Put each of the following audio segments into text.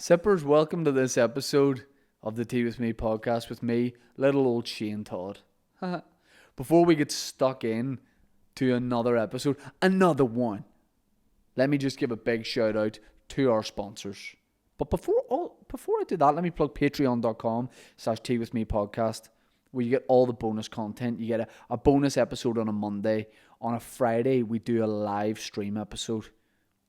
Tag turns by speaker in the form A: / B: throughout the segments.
A: Sippers, welcome to this episode of the Tea With Me podcast with me, little old Shane Todd. Before we get stuck in to another episode, another one, let me just give a big shout out to our sponsors. But before I do that, let me plug patreon.com/Tea With Me podcast, where you get all the bonus content. You get a bonus episode on a Monday. On a Friday, we do a live stream episode.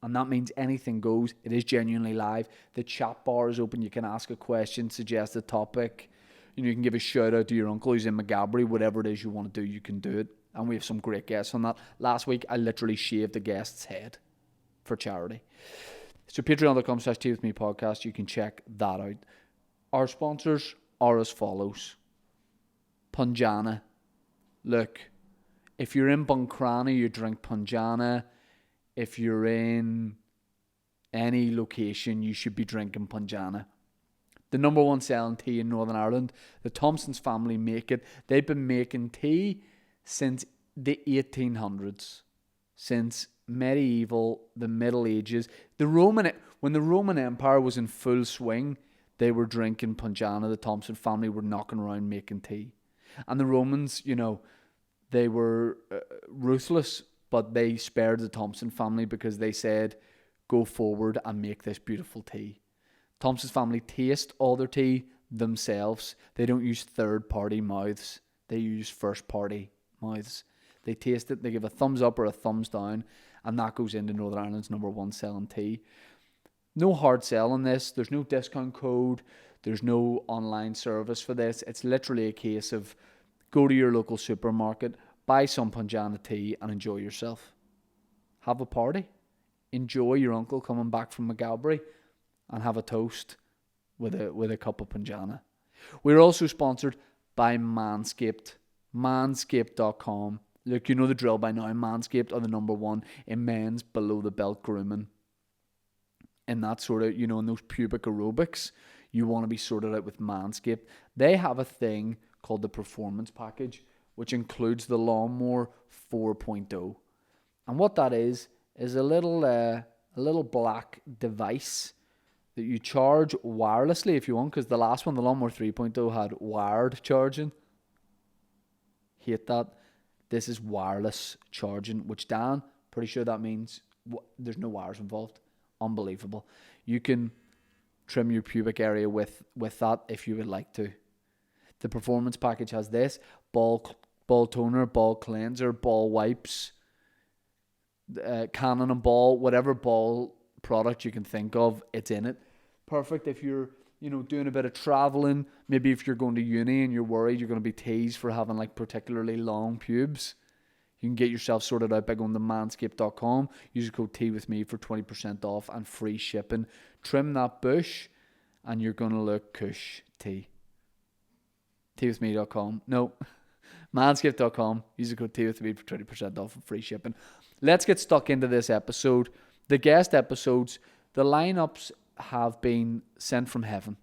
A: And that means anything goes. It is genuinely live. The chat bar is open. You can ask a question, suggest a topic. You can give a shout out to your uncle who's in McGabry. Whatever it is you want to do, you can do it. And we have some great guests on that. Last week, I literally shaved the guest's head for charity. So patreon.com/Tea With Me podcast. You can check that out. Our sponsors are as follows. Punjana. Look, if you're in Buncrana, you drink Punjana. If you're in any location, you should be drinking Punjana. The number one selling tea in Northern Ireland. The Thompsons family make it. They've been making tea since the 1800s. Since medieval, the Middle Ages. When the Roman Empire was in full swing, they were drinking Punjana. The Thompson family were knocking around making tea. And the Romans, they were ruthless. But they spared the Thompson family because they said, go forward and make this beautiful tea. Thompson's family taste all their tea themselves. They don't use third-party mouths. They use first-party mouths. They taste it, they give a thumbs up or a thumbs down, and that goes into Northern Ireland's number one selling tea. No hard sell on this. There's no discount code. There's no online service for this. It's literally a case of go to your local supermarket, buy some Punjana tea and enjoy yourself. Have a party. Enjoy your uncle coming back from McGabry and have a toast with a cup of Punjana. We're also sponsored by Manscaped. Manscaped.com. Look, you know the drill by now. Manscaped are the number one in men's below the belt grooming. In that sort of, in those pubic aerobics, you want to be sorted out with Manscaped. They have a thing called the Performance Package, which includes the Lawnmower 4.0. And what that is a little black device that you charge wirelessly if you want, because the last one, the Lawnmower 3.0, had wired charging. Hate that. This is wireless charging, which Dan, pretty sure that means there's no wires involved. Unbelievable. You can trim your pubic area with that if you would like to. The Performance Package has this: ball toner, ball cleanser, ball wipes, cannon and ball, whatever ball product you can think of, it's in it. Perfect if you're, doing a bit of traveling. Maybe if you're going to uni and you're worried you're going to be teased for having particularly long pubes. You can get yourself sorted out by going to manscaped.com. Use the code TEAWITHME for 20% off and free shipping. Trim that bush and you're going to look cush tea. teawithme.com. No. Manscaped.com. Use the code TEAWITHME for 20% off and free shipping. Let's get stuck into this episode. The guest episodes, the lineups have been sent from heaven.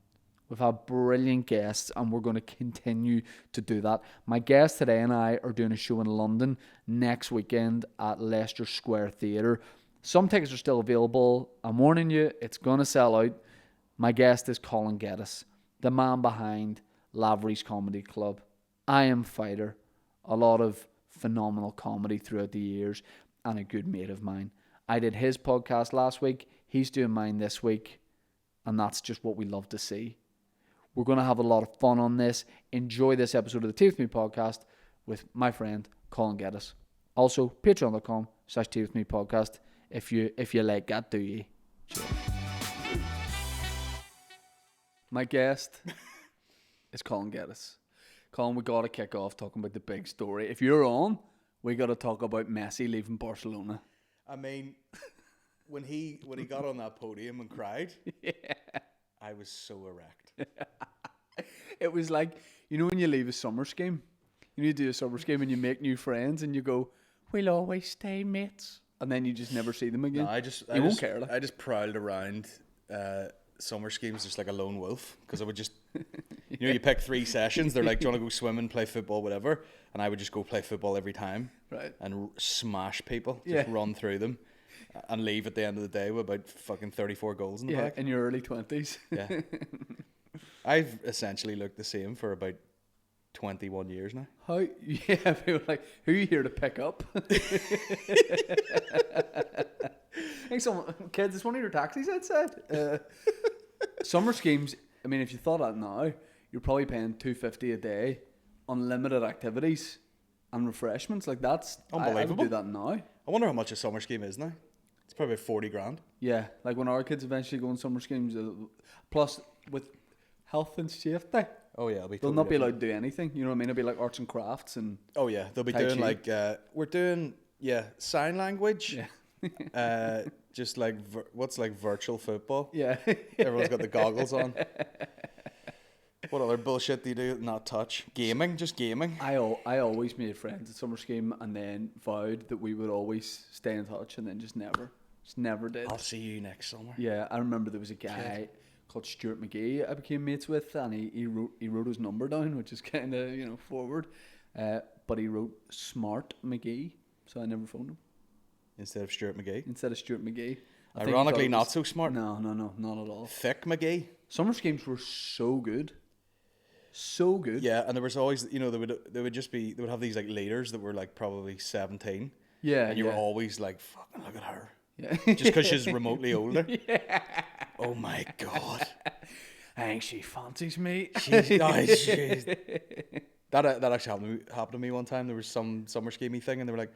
A: We've had brilliant guests and we're going to continue to do that. My guest today and I are doing a show in London next weekend at Leicester Square Theatre. Some tickets are still available. I'm warning you, it's going to sell out. My guest is Colin Geddis, the man behind Lavery's Comedy Club. I Am Fighter, a lot of phenomenal comedy throughout the years, and a good mate of mine. I did his podcast last week, he's doing mine this week, and that's just what we love to see. We're going to have a lot of fun on this. Enjoy this episode of the Tea With Me podcast with my friend Colin Geddis. Also, patreon.com/Tea With Me podcast. If you like that, do you? Cheers. My guest is Colin Geddis. Colin, we got to kick off talking about the big story. If you're on, we got to talk about Messi leaving Barcelona.
B: I mean, when he got on that podium and cried, yeah. I was so erect.
A: It was like, when you leave a summer scheme, you do a summer scheme and you make new friends and you go, we'll always stay mates. And then you just never see them again.
B: No, I won't care. I just prowled around summer schemes just like a lone wolf, because I would just, you pick 3 sessions. They're like, do you want to go swimming, play football, whatever? And I would just go play football every time,
A: right?
B: And smash people, just run through them. And leave at the end of the day with about fucking 34 goals in the bag.
A: in your early 20s.
B: Yeah. I've essentially looked the same for about 21 years now.
A: How? Yeah, people were like, who are you here to pick up? Hey, kids, it's one of your taxis outside. Summer schemes, I mean, if you thought that now, you're probably paying $250 a day, unlimited activities and refreshments. Like, that's
B: unbelievable.
A: I would do that now.
B: I wonder how much a summer scheme is now. It's probably 40 grand.
A: Yeah, like when our kids eventually go on summer schemes, plus with health and safety.
B: Oh yeah,
A: they'll not be allowed to do anything. You know what I mean? It'll be like arts and crafts and.
B: Oh yeah, they'll be doing like we're doing sign language.
A: Yeah.
B: Just like what's like virtual football.
A: Yeah.
B: Everyone's got the goggles on. What other bullshit do you do? Not touch. Gaming, just gaming.
A: I always made friends at summer scheme and then vowed that we would always stay in touch and then just never did.
B: I'll see you next summer.
A: Yeah, I remember there was a guy called Stuart McGee I became mates with, and he wrote his number down, which is kind of forward, but he wrote Smart McGee, so I never phoned him.
B: Instead of Stuart McGee. Ironically, not so smart.
A: No, not at all.
B: Thick McGee.
A: Summer schemes were so good. So good.
B: Yeah, and there was always, they would have these like leaders that were like probably 17.
A: Yeah.
B: And you were always like, fucking look at her.
A: Yeah.
B: Just because she's remotely older.
A: Yeah.
B: Oh my God.
A: I think she fancies me.
B: That actually happened to me one time. There was some summer schemey thing, and they were like,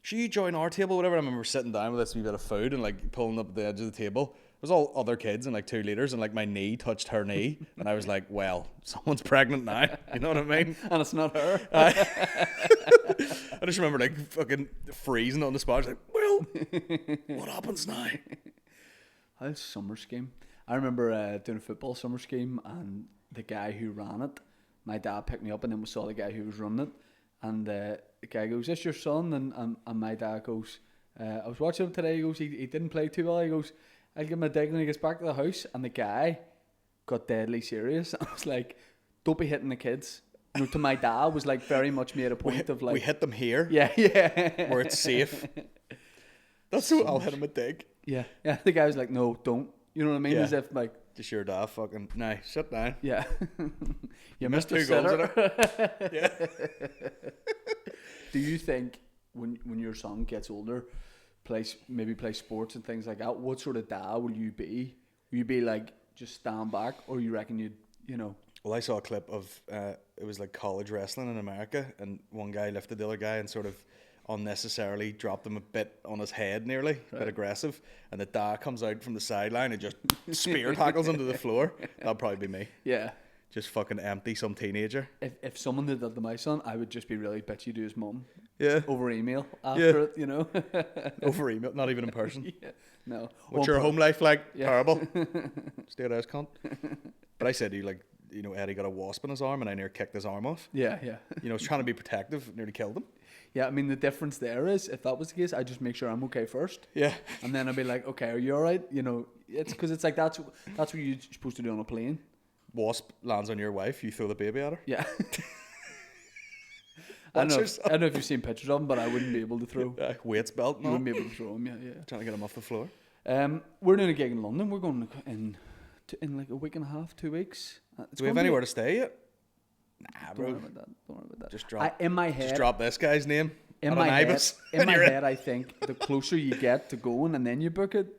B: should you join our table, whatever? I remember sitting down with this wee bit of food and like pulling up the edge of the table. It was all other kids and like 2 leaders, and like my knee touched her knee, and I was like, well, someone's pregnant now. You know what I mean?
A: And it's not her.
B: I just remember like fucking freezing on the spot. I was like, well, what happens now?
A: How's summer scheme? I remember doing a football summer scheme, and the guy who ran it, my dad picked me up, and then we saw the guy who was running it, and the guy goes, "Is this your son?" And my dad goes, "I was watching him today." He goes, "He didn't play too well." He goes, "I'll give him a dig when he gets back to the house." And the guy got deadly serious. I was like, "Don't be hitting the kids." You know, to my dad was like very much made a point of like,
B: we hit them here.
A: Yeah.
B: Where it's safe. That's who I'll hit him a dig.
A: Yeah. The guy was like, "No, don't." You know what I mean?
B: Yeah.
A: As if like,
B: just your dad fucking, nah, sit down.
A: Yeah. You missed
B: 2 goals in it. Yeah.
A: Do you think when your son gets older, maybe play sports and things like that, what sort of dad will you be? Will you be like just stand back, or you reckon you'd,
B: Well, I saw a clip of it was like college wrestling in America, and one guy lifted the other guy and sort of unnecessarily dropped him a bit on his head, nearly a bit aggressive, and the dad comes out from the sideline and just spear tackles him to the floor. That'd probably be me.
A: Yeah.
B: Just fucking empty some teenager.
A: If someone did that to my son, I would just be really bitchy to his mum.
B: Yeah.
A: Over email after
B: it, Over email, not even in person.
A: Yeah. No.
B: What's your home life like?
A: Yeah.
B: Terrible. Stay at house, cunt. But I said to you, like, Eddie got a wasp in his arm, and I nearly kicked his arm off.
A: Yeah.
B: I was trying to be protective, nearly killed him.
A: Yeah, I mean, the difference there is, if that was the case, I'd just make sure I'm okay first.
B: Yeah.
A: And then I'd be like, okay, are you all right? It's because it's like that's what you're supposed to do on a plane.
B: Wasp lands on your wife, you throw the baby at her.
A: Yeah. I don't know if you've seen pictures of him, but I wouldn't be able to throw.
B: Weights belt, no.
A: You wouldn't be able to throw him, yeah.
B: Trying to get him off the floor.
A: We're doing a gig in London. We're going in like a week and a half, 2 weeks.
B: Do we have anywhere to stay yet? Nah, bro.
A: Don't worry about that.
B: Just drop.
A: In my head,
B: just drop this guy's name.
A: In my head, I think the closer you get to going and then you book it,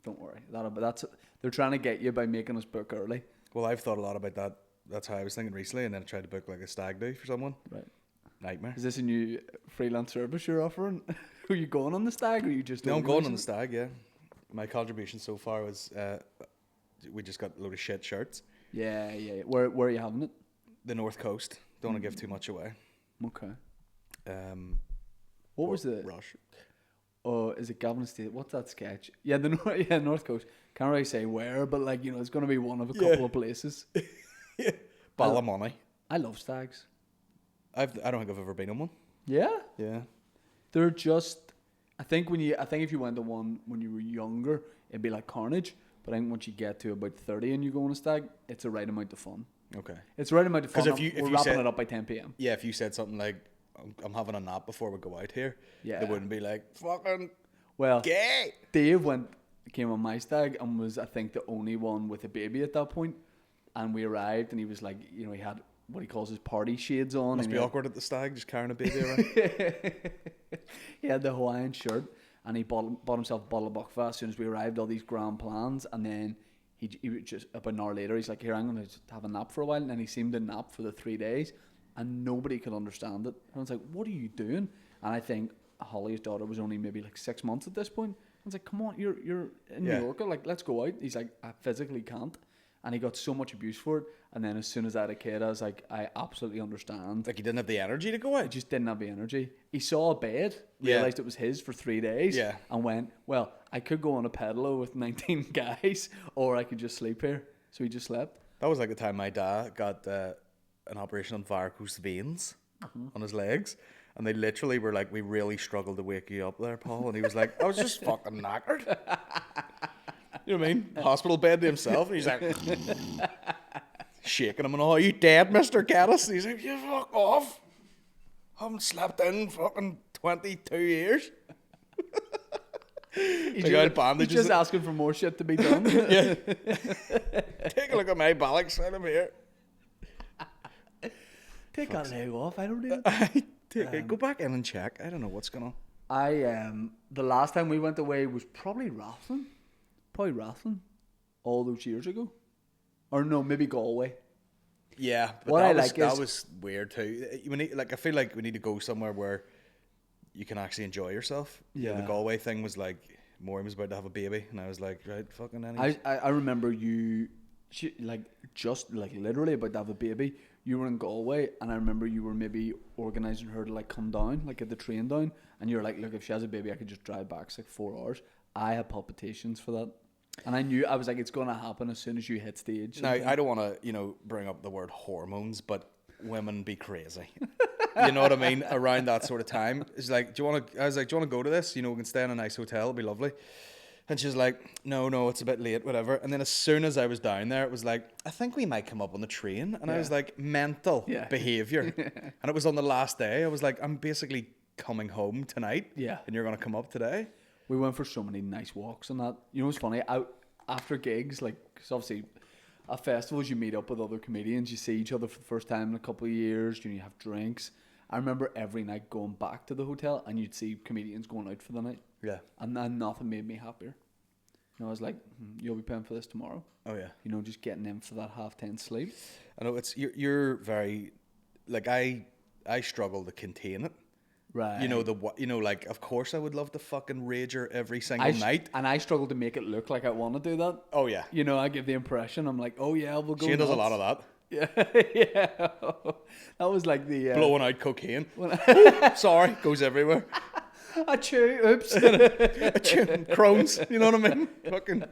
A: don't worry. They're trying to get you by making us book early.
B: Well, I've thought a lot about that. That's how I was thinking recently, and then I tried to book like a stag do for someone.
A: Right.
B: Nightmare.
A: Is this a new freelance service you're offering? Are you going on the stag, or are you just?
B: No, I'm going on the stag. Yeah. My contribution so far was we just got a load of shit shirts.
A: Yeah. Where are you having it?
B: The North Coast. Don't want to give too much away.
A: Okay.
B: What
A: was the
B: Rush?
A: Oh, is it Gavin Estate? What's that sketch? Yeah, North Coast. Can't really say where, but like it's going to be one of a couple of places.
B: Yeah. Ballymoney.
A: I love stags.
B: I don't think I've ever been on one.
A: Yeah.
B: Yeah.
A: They're just. I think if you went to one when you were younger, it'd be like carnage. But I think once you get to about 30 and you go on a stag, it's the right amount of fun.
B: Okay.
A: It's the right amount of fun.
B: Because
A: we're wrapping it up by 10 p.m.
B: Yeah, if you said something like, I'm having a nap before we go out here,
A: yeah,
B: it wouldn't be like, fucking,
A: Well,
B: Gay.
A: Dave came on my stag and was, I think, the only one with a baby at that point. And we arrived, and he was like, you know, he had what he calls his party shades on.
B: Must
A: and
B: be awkward at the stag, just carrying a baby around.
A: He had the Hawaiian shirt, and he bought himself a bottle of Buckfast as soon as we arrived. All these grand plans, and then he was just about an hour later, he's like, "Here, I'm gonna just have a nap for a while." And then he seemed to nap for the 3 days, and nobody could understand it. And I was like, "What are you doing?" And I think Holly's daughter was only maybe like 6 months at this point. I was like, "Come on, you're in New York, like let's go out." He's like, "I physically can't." And he got so much abuse for it. And then as soon as I had a kid, I was like, I absolutely understand.
B: Like, he didn't have the energy to go
A: I
B: out.
A: just didn't have the energy. He saw a bed,
B: Yeah.
A: realised it was his for 3 days,
B: Yeah.
A: and went, well, I could go on a pedalo with 19 guys, or I could just sleep here. So he just slept.
B: That was like the time my dad got an operation on varicose veins on his legs. And they literally were like, "We really struggled to wake you up there, Paul." And he was like, "I was just fucking knackered." You know what I mean? Hospital bed to himself. And he's like, shaking him and all. "Are you dead, Mr. Geddis?" And he's like, "You fuck off. Haven't slept in fucking 22 years.
A: He's
B: Like, out bandages.
A: just asking for more shit to be done.
B: Yeah. Take a look at my ballocks. I'm here.
A: Take a leg off. I don't do it.
B: Go back in and check. I don't know what's going on.
A: The last time we went away was probably Rathlin. All those years ago. Or no, maybe Galway.
B: Yeah, but
A: What I
B: that was,
A: like
B: that
A: is-
B: was weird too. We need, like, I feel like we need to go somewhere where you can actually enjoy yourself. You know, the
A: Yeah.
B: Galway thing was like, Maureen was about to have a baby, and I was like, right, fucking any.
A: I remember just literally about to have a baby. You were in Galway, and I remember you were maybe organising her to like come down, like get the train down, and you were like, "Look, if she has a baby, I could just drive back. It's like 4 hours." I had palpitations for that, and I was like, "It's gonna happen as soon as you hit stage."
B: Now, I don't want to, bring up the word hormones, but women be crazy. You know what I mean? Around that sort of time, it's like, I was like, "Do you want to go to this? We can stay in a nice hotel. It'll be lovely." And she's like, no, it's a bit late, whatever. And then as soon as I was down there, it was like, "I think we might come up on the train." And I was like, mental behaviour. And it was on the last day. I was like, "I'm basically coming home tonight.
A: Yeah.
B: And you're going to come up today."
A: We went for so many nice walks and that. You know what's funny? After gigs, like, because obviously at festivals you meet up with other comedians, you see each other for the first time in a couple of years, you have drinks. I remember every night going back to the hotel and you'd see comedians going out for the night.
B: Yeah.
A: And then nothing made me happier. I was like, "You'll be paying for this tomorrow."
B: Oh, yeah.
A: Just getting in for that 10:30 sleep.
B: I know you're very, like, I struggle to contain it.
A: Right.
B: Like, of course I would love to fucking rager every single night.
A: And I struggle to make it look like I want to do that.
B: Oh, yeah.
A: I give the impression, I'm like, "Oh yeah, we'll go
B: Shane does a
A: nuts."
B: lot of that.
A: Yeah, yeah. That was like the
B: Blowing out cocaine. Sorry, goes everywhere.
A: Achoo, oops.
B: Crohn's, you know what I mean? Fucking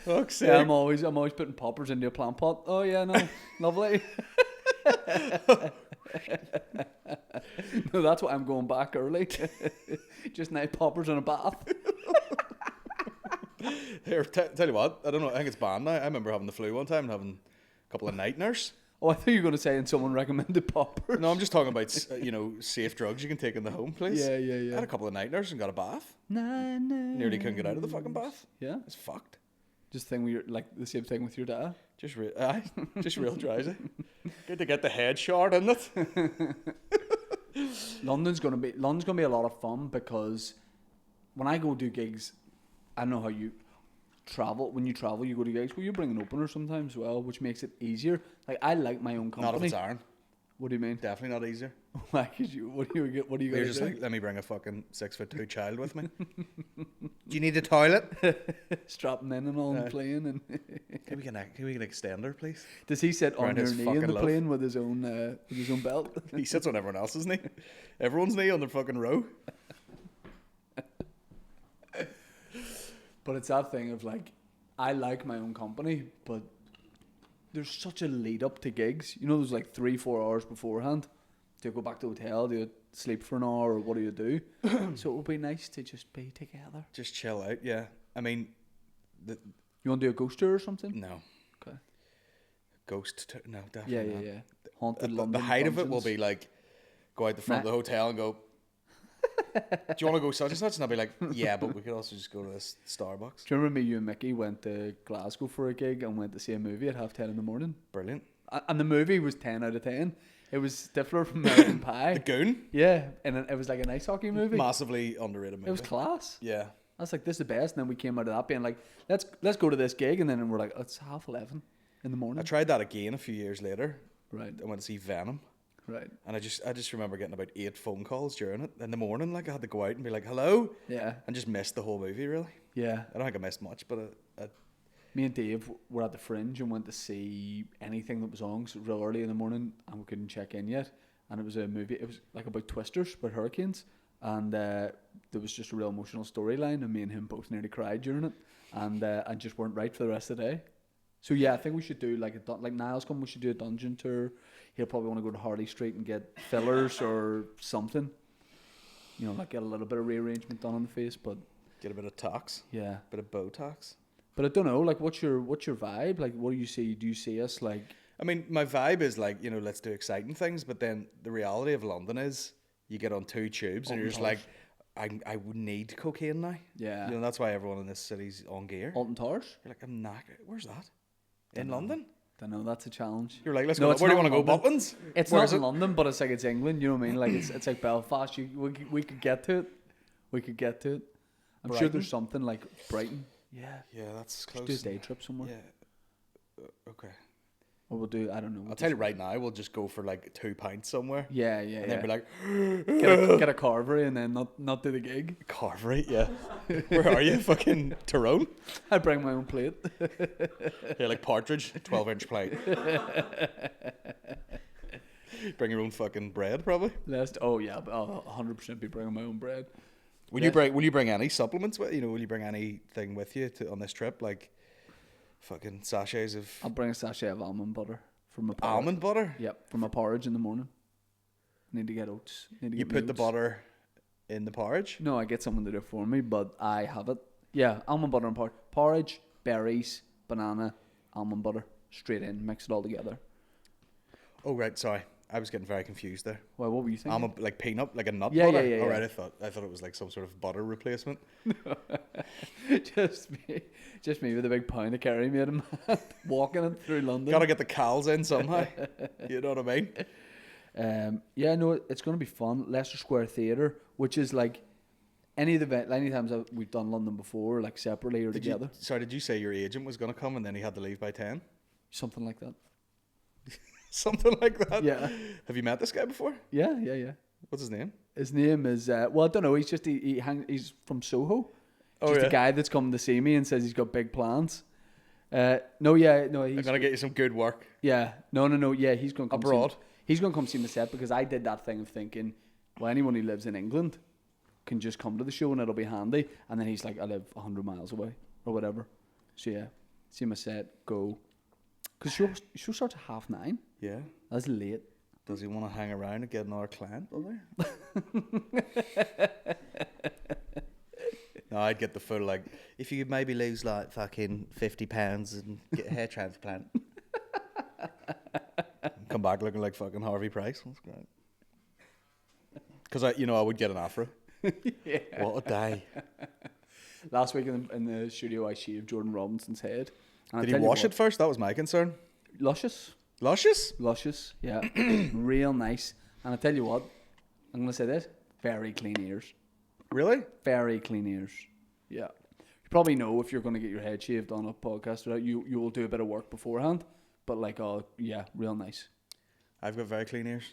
B: fuck's sake.
A: Yeah, I'm always putting poppers into a plant pot. Oh yeah, no, lovely. No, that's why I'm going back early. Just night poppers in a bath.
B: Here, tell you what, I don't know, I think it's banned now. I remember having the flu one time and having a couple of night nurse.
A: Oh, I thought you were going to say, and someone recommended poppers.
B: No, I'm just talking about, safe drugs you can take in the home place.
A: Yeah.
B: I had a couple of night nurses and got a bath. Nearly couldn't get out of the fucking bath.
A: Yeah.
B: It's fucked.
A: Just thing where you're like the same thing with your dad.
B: Just real drowsy. Good to get the head shot, isn't it?
A: London's gonna be a lot of fun because when I go do gigs, I don't know how you travel. When you travel, you go to gigs. Well, you bring an opener sometimes as well, which makes it easier. Like, I like my own company.
B: Not if it's Aaron.
A: What do you mean?
B: Definitely not easier.
A: Why? Cause what do you
B: You're
A: gonna
B: just
A: do?
B: like, "Let me bring a fucking 6'2" child with me." "Do you need a toilet?"
A: Strapping in and on the plane, and
B: Can we get an extender, please?
A: does he sit on
B: Around
A: your
B: his
A: knee in
B: fucking
A: the
B: love.
A: plane with his own belt?
B: He sits on everyone else's knee. Everyone's knee on the fucking row.
A: But it's that thing of like, I like my own company, but there's such a lead up to gigs. There's like 3-4 hours beforehand. Do you go back to the hotel? Do you sleep for an hour, or what do you do? So it would be nice to just be together.
B: Just chill out, yeah. I mean,
A: You want to do a ghost tour or something?
B: no.
A: Okay.
B: No,
A: Yeah,
B: definitely not.
A: Haunted
B: The
A: London.
B: height of it will
A: dungeons.
B: be like, go out the front of the hotel and go, do you want to go such and such? And I'll be like, yeah, but we could also just go to this Starbucks.
A: Do you remember me, you and Mickey went to Glasgow for a gig and went to see a movie at 10:30 in the morning?
B: Brilliant.
A: And the movie was 10 out of 10. It was Stifler from American Pie.
B: The Goon?
A: Yeah, and it was like an ice hockey movie.
B: Massively underrated movie.
A: It was class.
B: Yeah.
A: I was like, this is the best. And then we came out of that being like, let's go to this gig. And then we're like, it's 11:30 in the morning.
B: I tried that again a few years later.
A: Right.
B: I went to see Venom.
A: Right.
B: And I just remember getting about 8 phone calls during it in the morning. Like I had to go out and be like, hello.
A: Yeah.
B: And just missed the whole movie, really.
A: Yeah.
B: I don't think I missed much, but
A: Me and Dave were at the Fringe and went to see anything that was on, 'cause it was real early in the morning and we couldn't check in yet. And it was a movie, it was like about twisters, about hurricanes. And there was just a real emotional storyline, and me and him both nearly cried during it. And just weren't right for the rest of the day. So yeah, I think we should do like Niall's come, we should do a dungeon tour. He'll probably want to go to Harley Street and get fillers or something. You know, like get a little bit of rearrangement done on the face, but
B: get a bit of tox.
A: yeah.
B: A bit of Botox.
A: But I don't know, like what's your vibe? Like what do you see? Do you see us like
B: I mean, my vibe is like, you know, let's do exciting things, but then the reality of London is you get on 2 tubes and you're just like, I would need cocaine now.
A: yeah.
B: You know, that's why everyone in this city's on gear.
A: Alton Towers?
B: You're like, I'm knackered. Where's that? In London?
A: Don't know, that's a challenge.
B: You're like, let's
A: No,
B: go.
A: it's
B: Where do you
A: not
B: want to go?
A: London.
B: Butlins?
A: It's
B: Where
A: not
B: is
A: in
B: it?
A: London, but it's like it's England, you know what I mean? Like it's like Belfast. We could get to it. We could get to it. I'm sure
B: Brighton?
A: there's something like Brighton. Yeah.
B: Yeah, that's close.
A: Just do a day trip somewhere.
B: Yeah. Okay.
A: Or we'll do, I don't know.
B: I'll tell you right now, we'll just go for like 2 pints somewhere.
A: Yeah,
B: And then be like,
A: get a carvery and then not do the gig.
B: Carvery, yeah. Where are you? Fucking Tyrone?
A: I bring my own plate.
B: Yeah, like partridge, 12-inch plate. Bring your own fucking bread, probably.
A: Oh yeah, but I'll 100% be bringing my own bread.
B: Will you bring any supplements with you? Know, will you bring anything with you on this trip? Like fucking sachets of
A: I'll bring a sachet of almond butter from my porridge.
B: almond butter?
A: Yep, from my porridge in the morning. Need to get oats.
B: You put the butter in the porridge?
A: No, I get someone to do it for me, but I have it. Yeah, almond butter and porridge, berries, banana, almond butter, straight in, mix it all together.
B: Oh right, sorry. I was getting very confused there.
A: Well, what were you thinking?
B: Almond, like peanut, like a nut
A: Yeah,
B: butter?
A: yeah, yeah,
B: All
A: yeah.
B: right, I thought it was like some sort of butter replacement.
A: just me with a big pound of curry made him walking it through London.
B: Gotta get the cows in somehow. You know what I mean?
A: Yeah, no, it's going to be fun. Leicester Square Theatre, which is like any times we've done London before, like separately or together.
B: Did you say your agent was going to come and then he had to leave by 10?
A: Something like that.
B: Something like that?
A: Yeah.
B: Have you met this guy before?
A: Yeah.
B: What's his name?
A: His name is, well, I don't know, he's from Soho.
B: Oh,
A: Just
B: yeah.
A: a guy that's come to see me and says he's got big plans. No, he's
B: I'm going to get you some good work.
A: Yeah, no, yeah, he's going to come
B: abroad.
A: He's going to come see my set because I did that thing of thinking, well, anyone who lives in England can just come to the show and it'll be handy. And then he's like, I live 100 miles away or whatever. So yeah, see my set, go. Because show starts at 9:30.
B: Yeah.
A: That's late.
B: Does he want to hang around and get another client on there? No, I'd get the full, like, if you could maybe lose like fucking £50 and get a hair transplant. Come back looking like fucking Harvey Price. That's great. Because I would get an afro.
A: Yeah.
B: What a day.
A: Last week in the studio, I shaved Jordan Robinson's head. And
B: Did he wash it first? That was my concern.
A: Luscious,
B: Luscious?
A: yeah, real nice. And I tell you what, I'm gonna say this: very clean ears,
B: Really?
A: very clean ears. Yeah, you probably know if you're gonna get your head shaved on a podcast, right? You will do a bit of work beforehand, but like, oh yeah, real nice.
B: I've got very clean ears.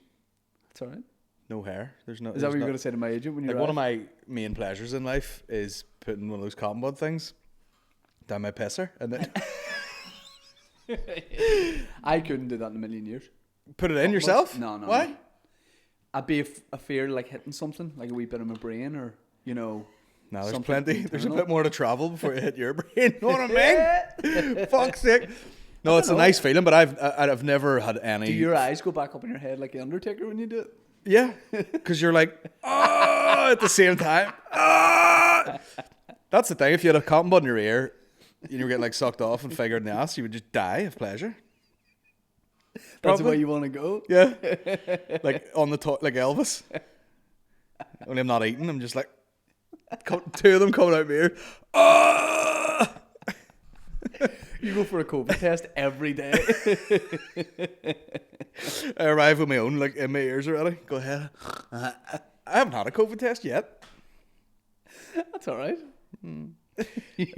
A: That's all right.
B: No hair. Is
A: Is that what you're gonna say to my agent when you're
B: like one of my main pleasures in life is putting one of those cotton bud things down my pisser and then
A: I couldn't do that in a million years.
B: put it in yourself?
A: No.
B: Why?
A: I'd be a fear like hitting something, like a wee bit of my brain, or
B: No, there's
A: something
B: plenty. There's a
A: internal.
B: bit more to travel before you hit your brain. You know what I mean? Fuck's sake. No, it's a nice feeling, but I've never had any.
A: Do your eyes go back up in your head like the Undertaker when you do it?
B: Yeah, because you're like, oh, at the same time. Ah! That's the thing. If you had a cotton bud in your ear and you were getting like sucked off and figured in the ass, you would just die of pleasure.
A: That's the
B: Probably.
A: way you want to go.
B: Yeah, like on the top, like Elvis. Only I'm not eating. I'm just like, two of them coming out of my ear. Ah!
A: You go for a COVID test every day.
B: I arrive with my own, like, in my ears already. Go ahead. I haven't had a COVID test yet.
A: That's all right. You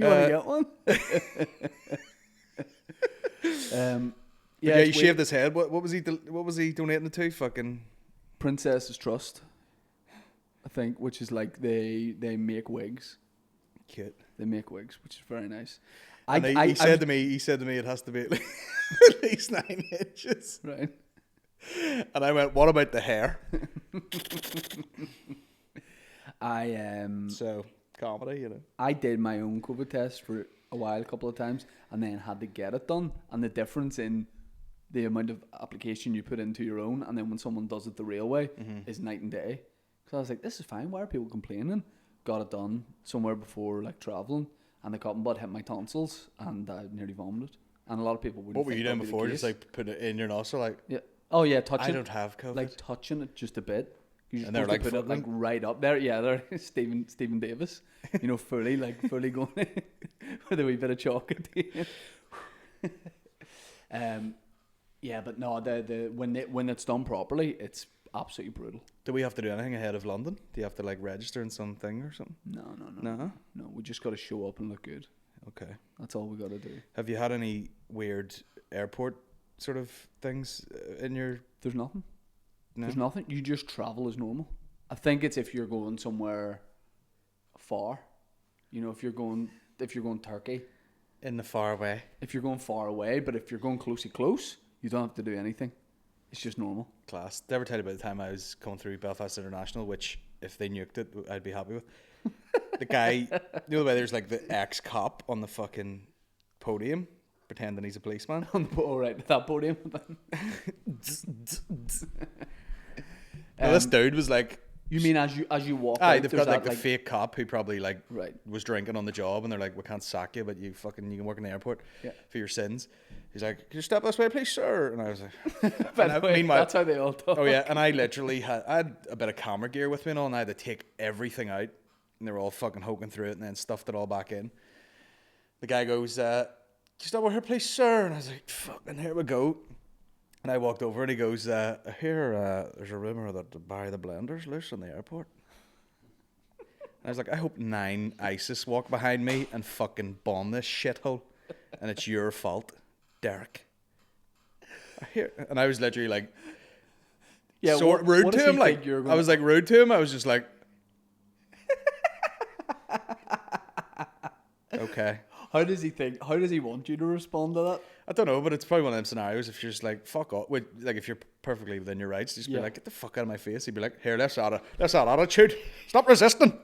A: want to get one?
B: Yeah,
A: it's
B: he shaved his head. What was he donating it to? Fucking
A: Princess's Trust, I think, which is like they make wigs.
B: cute.
A: They make wigs, which is very nice.
B: And he said to me it has to be at least 9 inches.
A: Right.
B: And I went, what about the hair? So comedy, you know.
A: I did my own COVID test for a while, a couple of times, and then had to get it done. And the difference in the amount of application you put into your own, and then when someone does it the real way, is night and day. Because I was like, this is fine. Why are people complaining? Got it done somewhere before, like, traveling, and the cotton bud hit my tonsils, and I nearly vomited. And a lot of people wouldn't.
B: What were you doing before? Just like put it in your nostril, like.
A: Yeah. Oh yeah, touching.
B: I don't have COVID.
A: Like touching it just a bit.
B: And they're like
A: put it like right up there. Yeah, they're Stephen Davis. You know, fully going with a wee bit of chalk at the end. Yeah, but no, the when it's done properly, it's absolutely brutal.
B: Do we have to do anything ahead of London? Do you have to like register in something or something?
A: No. We just got to show up and look good.
B: Okay,
A: that's all we got to do.
B: Have you had any weird airport sort of things in your?
A: There's nothing.
B: No?
A: There's nothing. You just travel as normal. I think it's if you're going somewhere far. You know, if you're going Turkey.
B: In the far away.
A: If you're going far away, but if you're going close, you don't have to do anything. It's just normal.
B: Class. Did I ever tell you about the time I was coming through Belfast International, which if they nuked it, I'd be happy with. The guy, the other way, there's like the ex-cop on the fucking podium pretending he's a policeman.
A: Right, that podium.
B: This dude was like,
A: you mean as you walk out,
B: they've got like the fake cop who probably like
A: right.
B: was drinking on the job, and they're like, we can't sack you, but you can work in the airport for your sins. He's like, can you step this way, please, sir? And I was like,
A: meanwhile, that's how they all talk.
B: Oh yeah, and I literally had a bit of camera gear with me and all, and I had to take everything out, and they were all fucking hoking through it, and then stuffed it all back in. The guy goes, can you step over here, please, sir? And I was like, fucking here we go. And I walked over and he goes, I hear there's a rumour that Barry the Blender's loose in the airport. And I was like, I hope 9 ISIS walk behind me and fucking bomb this shithole. And it's your fault, Derek. And I was literally like, rude to him. Like, I was like rude to him. I was just like, okay.
A: How does he want you to respond to that?
B: I don't know, but it's probably one of them scenarios. If you're just like, fuck off, like if you're perfectly within your rights, just be like, get the fuck out of my face. He'd be like, here, let's add attitude. Stop resisting.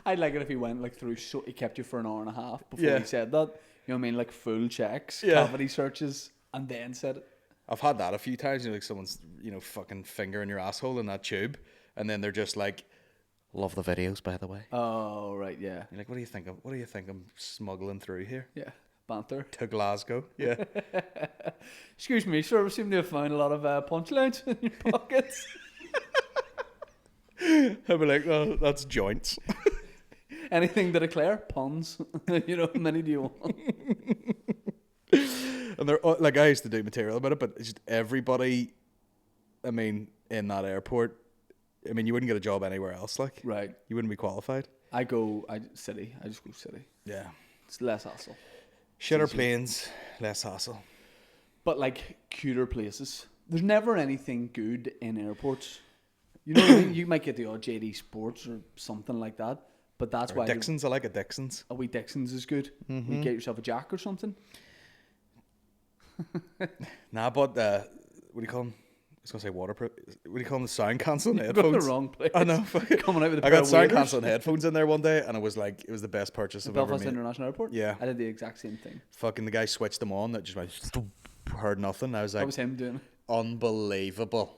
A: I'd like it if he went like through, so he kept you for an hour and a half before he said that. You know what I mean? Like full checks, cavity searches, and then said it.
B: I've had that a few times. You know, like someone's, fucking finger in your asshole in that tube, and then they're just like, love the videos, by the way.
A: Oh, right, yeah.
B: You're like, what do you think I'm smuggling through here?
A: Yeah, banter.
B: To Glasgow, yeah.
A: Excuse me, sir, we seem to have found a lot of punchlines in your pockets.
B: I'd be like, oh, that's joints.
A: Anything to declare? Puns. How many do you want?
B: And they're like, I used to do material about it, but it's just everybody, in that airport, you wouldn't get a job anywhere else, like.
A: Right.
B: You wouldn't be qualified.
A: I just go city.
B: Yeah.
A: It's less hassle.
B: Shitter planes, less hassle.
A: But like cuter places. There's never anything good in airports. You know what I mean? You might get the odd JD Sports or something like that. But that's why
B: Dixon's. I like a Dixon's.
A: A wee Dixon's is good. Mm-hmm. You get yourself a Jack or something.
B: Nah, but what do you call them? I was gonna say waterproof. What do you call them? The sound cancelling headphones.
A: You're going the wrong place.
B: I know.
A: Coming out with a
B: I
A: pair
B: got
A: of
B: sound
A: waders.
B: cancelling headphones in there one day, and it was the best purchase I've ever
A: Belfast
B: made.
A: International Airport.
B: Yeah,
A: I did the exact same thing.
B: Fucking the guy switched them on. That just went. Heard nothing. I was like,
A: that was him doing it.
B: Unbelievable.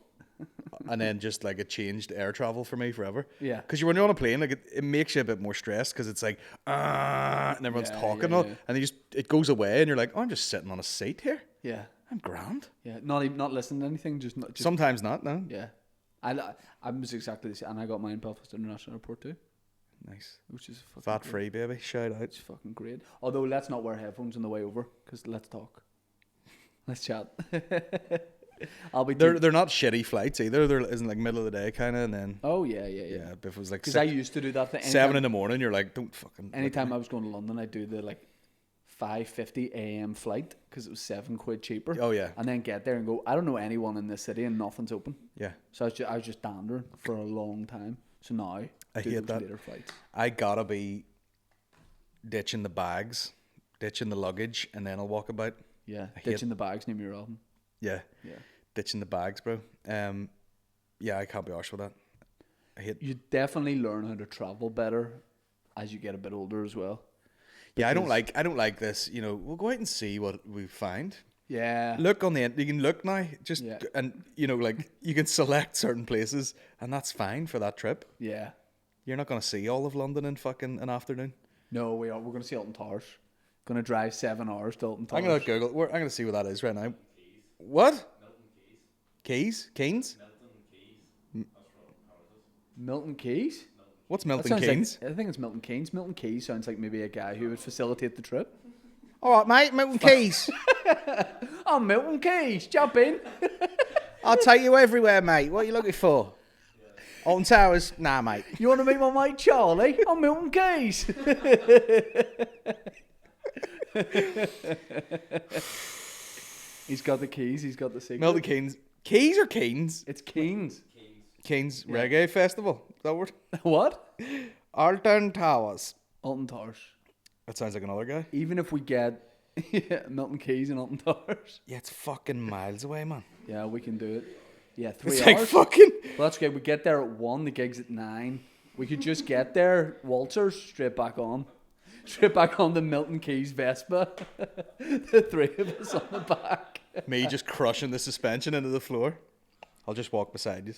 B: And then just like it changed air travel for me forever.
A: Yeah.
B: Because when you're on a plane, like it makes you a bit more stressed because it's like and everyone's talking and it goes away and you're like, oh, I'm just sitting on a seat here.
A: Yeah.
B: I'm grand.
A: Yeah. Not listening to anything. Just
B: sometimes not. No.
A: Yeah. I was exactly the same, and I got mine Belfast International Airport too,
B: Nice.
A: which is fucking
B: VAT
A: great.
B: free, baby. Shout out.
A: It's fucking great. Although let's not wear headphones on the way over, because let's talk. Let's chat. I'll be.
B: They're not shitty flights either. They're isn't like middle of the day kind of, and then
A: Oh yeah.
B: yeah, if it was like
A: Because I used to do that thing.
B: 7 in the morning, you're like, don't fucking.
A: Anytime I was going to London, I'd do the like 5:50 a.m. flight because it was £7 cheaper.
B: Oh yeah,
A: And then get there and go, I don't know anyone in this city and nothing's open.
B: yeah.
A: So I was just dandering for a long time. So now
B: I
A: do
B: hate
A: those
B: that.
A: later flights.
B: I gotta be ditching the bags, ditching the luggage, and then I'll walk about.
A: Yeah,
B: I hate-
A: ditching the bags near your album.
B: Yeah,
A: Yeah.
B: ditching the bags, bro. Yeah, I can't be arsed with that. I hate.
A: You definitely learn how to travel better as you get a bit older as well.
B: Yeah, I don't
A: Because-
B: like this. You know, we'll go out and see what we find.
A: Yeah.
B: Look on the you can look now, just
A: Yeah.
B: and you know, like you can select certain places, and that's fine for that trip.
A: Yeah.
B: You're not gonna see all of London in fucking an afternoon.
A: No, we are. We're going to see Alton Towers. Going to drive 7 hours to Alton Towers.
B: I'm gonna Google. I'm gonna see what that is right now. What? Keys? Keynes?
A: Milton Keynes?
B: What's
A: That
B: Milton
A: sounds
B: Keynes?
A: like, I think it's Milton Keynes. Milton Keynes sounds like maybe a guy who would facilitate the trip.
B: All right, mate. Milton Keynes.
A: Oh, Milton Keynes, jump in.
B: I'll take you everywhere, mate. What are you looking for? Alton Towers? Nah, mate.
A: You want to meet my mate Charlie? I'm Milton Keynes. He's got the keys. He's got the secret.
B: Milton Keynes. Keys or Keynes?
A: It's Keynes.
B: Keynes Reggae Festival. Is that word?
A: What?
B: Alton Towers.
A: Alton Towers.
B: That sounds like another guy.
A: Even if we get Milton Keynes and Alton Towers,
B: Yeah, it's fucking miles away, man.
A: yeah, we can do it. Yeah, 3
B: It's
A: hours.
B: like fucking.
A: Well, that's okay. We get there at 1. The gig's at 9. We could just get there, waltzers, straight back on. Straight back on the Milton Keynes Vespa. The 3 of us on the back.
B: Me just crushing the suspension into the floor. I'll just walk beside you.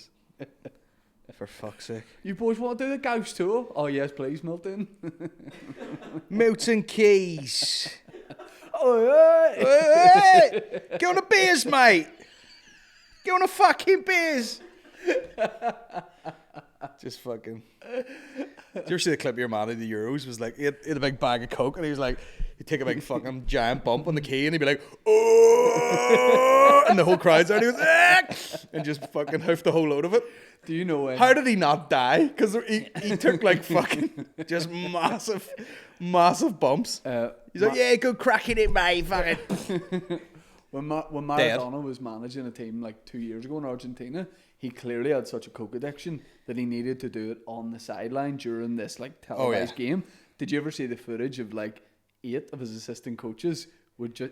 B: For fuck's sake.
A: You boys want to do the ghost tour? Oh, yes, please, Milton.
B: Milton Keynes.
A: Oh, yeah.
B: Hey, get on a beers, mate. Get on a fucking beers. Just fucking. Did you ever see the clip of your man in the Euros? Was like, he had a big bag of Coke, and he was like, he'd take a big fucking giant bump on the key, and he'd be like, oh, and the whole crowd's out, and he was, and just fucking hoofed the whole load of it.
A: Do you know
B: How did he not die? Because he took like fucking just massive bumps. He's like, yeah, go cracking it, mate. Fucking.
A: when Maradona was managing a team like 2 years ago in Argentina, he clearly had such a coke addiction that he needed to do it on the sideline during this like televised game. Did you ever see the footage of like 8 of his assistant coaches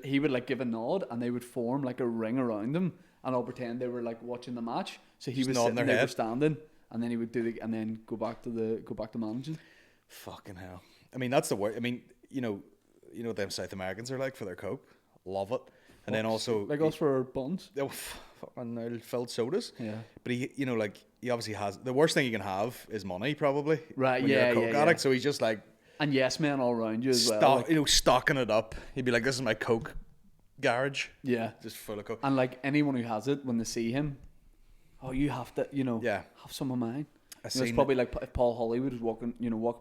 A: he would like give a nod and they would form like a ring around him and all pretend they were like watching the match. So he
B: Just
A: was
B: nodding
A: sitting,
B: their
A: they were
B: head.
A: standing, and then he would do and then go back to managing.
B: Fucking hell. I mean, that's the word. I mean, you know what them South Americans are like for their Coke. Love it. And then also
A: Like us for our buns.
B: oh, fucking filled sodas.
A: Yeah.
B: But he obviously has the worst thing you can have is money, probably.
A: Right,
B: when you're
A: yeah,
B: a Coke
A: yeah,
B: addict.
A: yeah.
B: So he's just like
A: And yes men all around you as well. Like,
B: stocking it up. He'd be like, "This is my Coke garage,
A: yeah.
B: just full of Coke."
A: And like anyone who has it, when they see him, oh, you have to,
B: Yeah.
A: have some of mine. It's
B: seen
A: probably like if Paul Hollywood was walking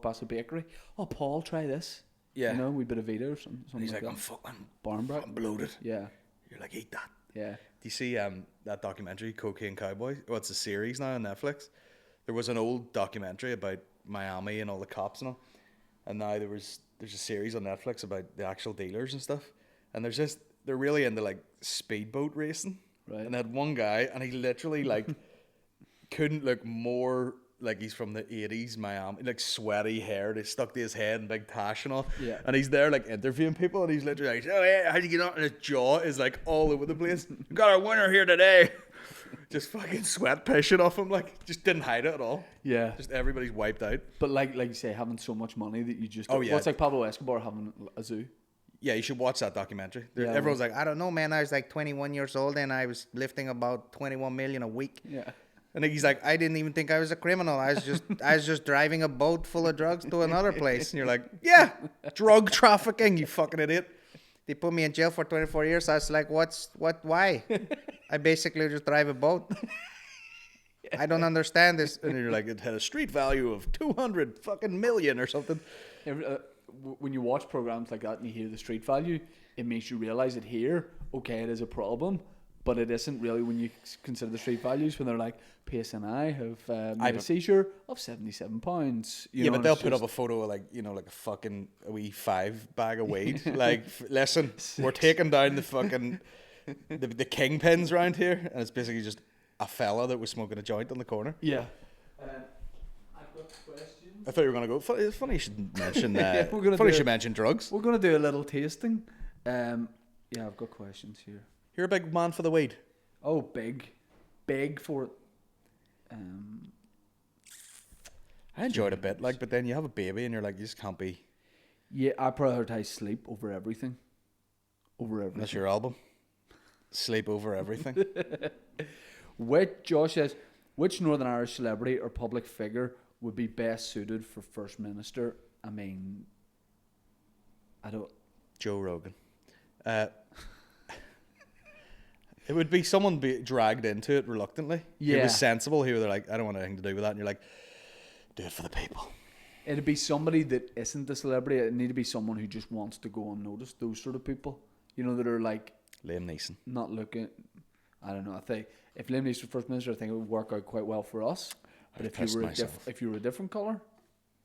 A: past a bakery. Oh, Paul, try this.
B: Yeah.
A: We bit of Vita or something.
B: And he's like,
A: that.
B: "I'm fucking
A: Barnbrack.
B: I'm bloated."
A: Yeah,
B: You're like, "Eat that."
A: yeah.
B: Do you see that documentary, Cocaine Cowboy? Well, it's a series now on Netflix. There was an old documentary about Miami and all the cops and all, and now there's a series on Netflix about the actual dealers and stuff. And they're really into like speedboat racing.
A: Right.
B: And they had one guy, and he literally like couldn't look more like he's from the 80s Miami, like sweaty hair, they stuck to his head and big tash and all.
A: Yeah.
B: And he's there like interviewing people, and he's literally like, "Oh yeah, how'd you get on?" And his jaw is like all over the place. "Got our winner here today." Just fucking sweat pissing off him, like just didn't hide it at all.
A: Yeah.
B: Just everybody's wiped out.
A: But like you say, having so much money that you just
B: Oh, yeah.
A: What's like Pablo Escobar having a zoo?
B: Yeah, you should watch that documentary.
A: Yeah,
B: Everyone's like, "I don't know, man. I was like 21 years old and I was lifting about 21 million a week."
A: Yeah.
B: And he's like, "I didn't even think I was a criminal. I was just driving a boat full of drugs to another place." And you're like, "Yeah, drug trafficking, you fucking idiot." They put me in jail for 24 years. I was like, why? I basically just drive a boat. I don't understand this. And you're like, it had a street value of 200 fucking million or something.
A: When you watch programs like that and you hear the street value, it makes you realize that here, okay, it is a problem, but it isn't really when you consider the street values. When they're like, PS and I have made a seizure of £77.
B: Yeah, but they'll put up a photo of like a wee 5 bag of weed. Like, listen, we're taking down the fucking the kingpins around here, and it's basically just a fella that was smoking a joint on the corner.
A: Yeah. I've got questions.
B: I thought you were gonna go. It's funny you should mention.
A: Yeah,
B: funny you should mention drugs.
A: We're gonna do a little tasting. Yeah, I've got questions here.
B: You're a big man for the weed.
A: Oh, big for it.
B: I enjoyed it a bit, like, but then you have a baby and you're like, you just can't be.
A: Yeah, I prioritize sleep over everything.
B: That's your album. Sleep over everything.
A: Josh says, which Northern Irish celebrity or public figure would be best suited for First Minister? I mean, I don't.
B: Joe Rogan. It would be someone be dragged into it reluctantly.
A: Yeah.
B: It was sensible. Here they're like, I don't want anything to do with that. And you're like, do it for the people.
A: It'd be somebody that isn't a celebrity. It'd need to be someone who just wants to go unnoticed. Those sort of people. You know, that are like...
B: Liam Neeson.
A: Not looking... I don't know. I think if Liam Neeson was First Minister, I think it would work out quite well for us. But if you were a different colour,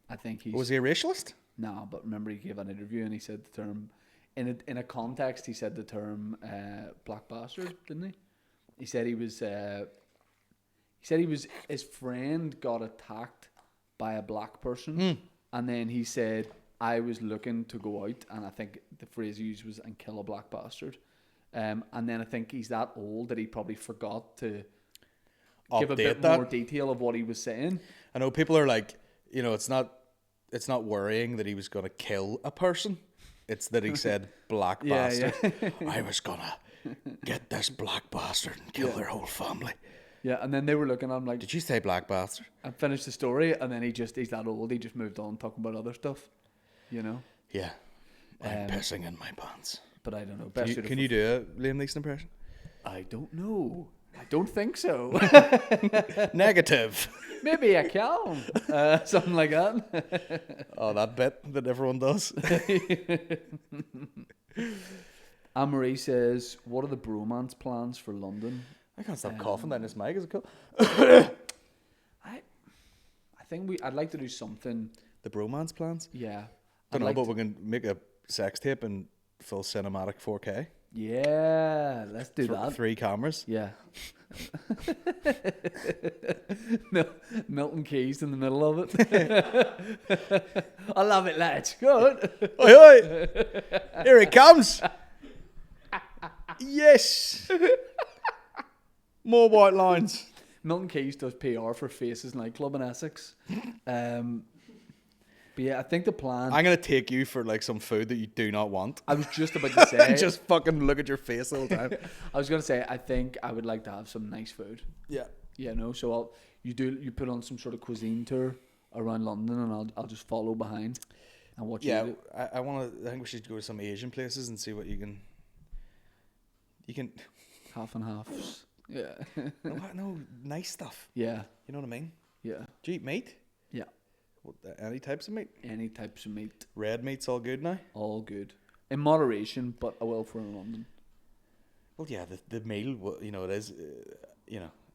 A: I think he's...
B: Was he a racialist?
A: No, but remember he gave an interview and he said the term... In a context, he said the term black bastard, didn't he? He said his friend got attacked by a black person, and then he said, I was looking to go out, and I think the phrase he used was, and kill a black bastard. And then I think he's that old that he probably forgot to give a bit more detail of what he was saying.
B: I know people are like, it's not worrying that he was going to kill a person. It's that he said black bastard. Yeah. I was going to get this black bastard and kill their whole family.
A: Yeah, and then they were looking at him like...
B: Did you say black bastard?
A: I finished the story, and then he's that old, he just moved on talking about other stuff,
B: Yeah. I'm pissing in my pants.
A: But I don't know.
B: Can you do a Liam Neeson impression?
A: I don't know. I don't think so.
B: Negative.
A: Maybe I can. Something like that.
B: Oh, that bit that everyone does.
A: Anne-Marie says, what are the bromance plans for London?
B: I can't stop coughing down this mic. Is it cool?
A: I think I'd like to do something.
B: The bromance plans?
A: Yeah.
B: Don't know, but we can make a sex tape in full cinematic 4K.
A: Yeah, let's do that.
B: 3 cameras.
A: Yeah. Milton Keynes in the middle of it. I love it, lads. Good.
B: Oi, oi. Here he comes. Yes. More white lines.
A: Milton Keynes does PR for Faces nightclub in Essex. But yeah, I think the plan...
B: I'm going to take you for like some food that you do not want.
A: I was just about to say...
B: Just fucking look at your face all the time.
A: I was going to say, I think I would like to have some nice food.
B: Yeah.
A: Yeah, no, so you put on some sort of cuisine tour around London and I'll just follow behind and watch you do.
B: I think we should go to some Asian places and see what you can...
A: Half and halves. Yeah.
B: No, nice stuff.
A: Yeah.
B: You know what I mean?
A: Yeah.
B: Do you eat meat?
A: Yeah.
B: Any types of meat?
A: Any types of meat.
B: Red meat's all good now?
A: All good. In moderation, but I will for in London.
B: Well, yeah, the meal, it is,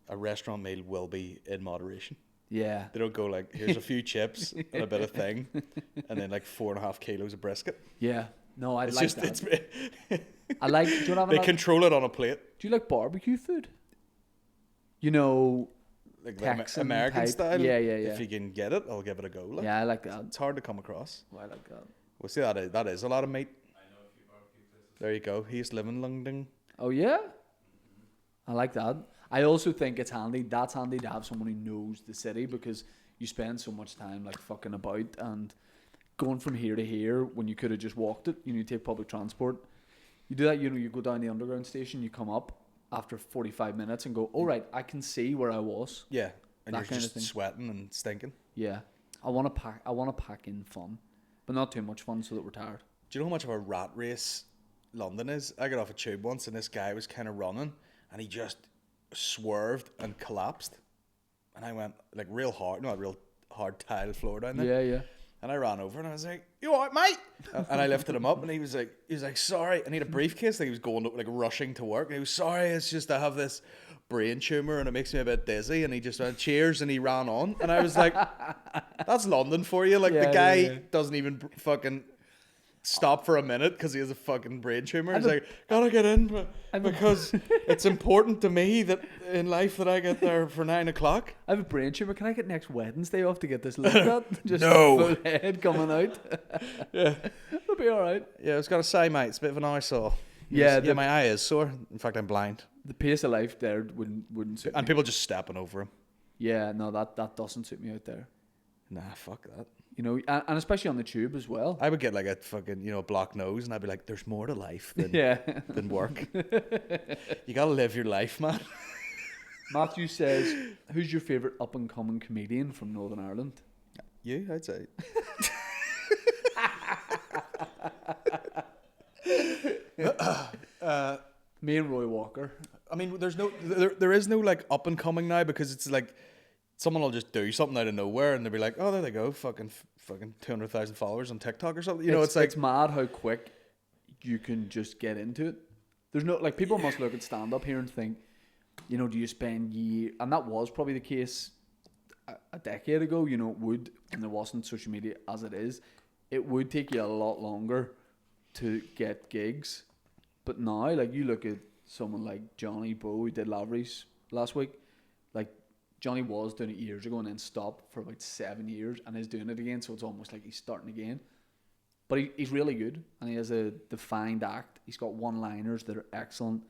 B: a restaurant meal will be in moderation.
A: Yeah.
B: They don't go like, here's a few chips and a bit of thing, and then like 4.5 kilos of brisket.
A: Yeah. No, I like that. I like... Do you
B: they control it on a plate.
A: Do you like barbecue food?
B: Like
A: Texan
B: American
A: type.
B: style.
A: Yeah.
B: If you can get it, I'll give it a go.
A: Yeah, I like that.
B: It's hard to come across.
A: Well, I like that.
B: Well, see, that is a lot of meat. I know a few barbecue places. There you go. He used to live in London.
A: Oh, yeah? I like that. I also think it's handy. That's handy to have someone who knows the city because you spend so much time like fucking about and going from here to here when you could have just walked it. You take public transport. You do that, you go down the underground station, you come up after 45 minutes and go, all right, I can see where I was.
B: Yeah, and
A: that
B: you're just sweating and stinking.
A: Yeah, I want to pack in fun, but not too much fun so that we're tired.
B: Do you know how much of a rat race London is? I got off a tube once and this guy was kind of running and he just swerved and collapsed. and I went like real hard, not real hard tile floor down there.
A: Yeah, yeah.
B: And I ran over and I was like, "You all right, mate?" And I lifted him up and he was like, "Sorry." And he had a briefcase that he was going like rushing to work. And he was, "Sorry, it's just I have this brain tumor and it makes me a bit dizzy." And he just went, "Cheers," and he ran on. And I was like, "That's London for you." Like the guy doesn't even fucking stop for a minute because he has a fucking brain tumor. He's like, "Gotta get in because it's important to me that in life that I get there for 9 o'clock.
A: I have a brain tumor. Can I get next Wednesday off to get this looked at? Just
B: No.
A: full head coming out.
B: Yeah.
A: It'll be all right.
B: Yeah, I was gonna say, mate, it's a bit of an eyesore.
A: Yeah,
B: Yeah, my eye is sore. In fact, I'm blind.
A: The pace of life there wouldn't suit
B: And
A: me.
B: people just stepping over him.
A: Yeah, no, that doesn't suit me out there.
B: Nah, fuck that.
A: You know, and especially on the tube as well.
B: I would get like a fucking, blocked nose, and I'd be like, "There's more to life than
A: Yeah.
B: than work. You gotta live your life, man."
A: Matthew says, "Who's your favourite up and coming comedian from Northern Ireland?"
B: You, I'd say.
A: Me and Roy Walker.
B: I mean, there is no like up and coming now because it's like someone will just do something out of nowhere and they'll be like, "Oh, there they go, fucking 200,000 followers on TikTok or something." You know, it's like
A: it's mad how quick you can just get into it. There's no like people must look at stand up here and think, you know, do you spend years? And that was probably the case a decade ago. You know, it would, and there wasn't social media as it is. It would take you a lot longer to get gigs. But now, like, you look at someone like Johnny Bow, who did Lavery's last week. Like, Johnny was doing it years ago and then stopped for about 7 years and is doing it again. So it's almost like he's starting again. But he's really good and he has a defined act. He's got one-liners that are excellent.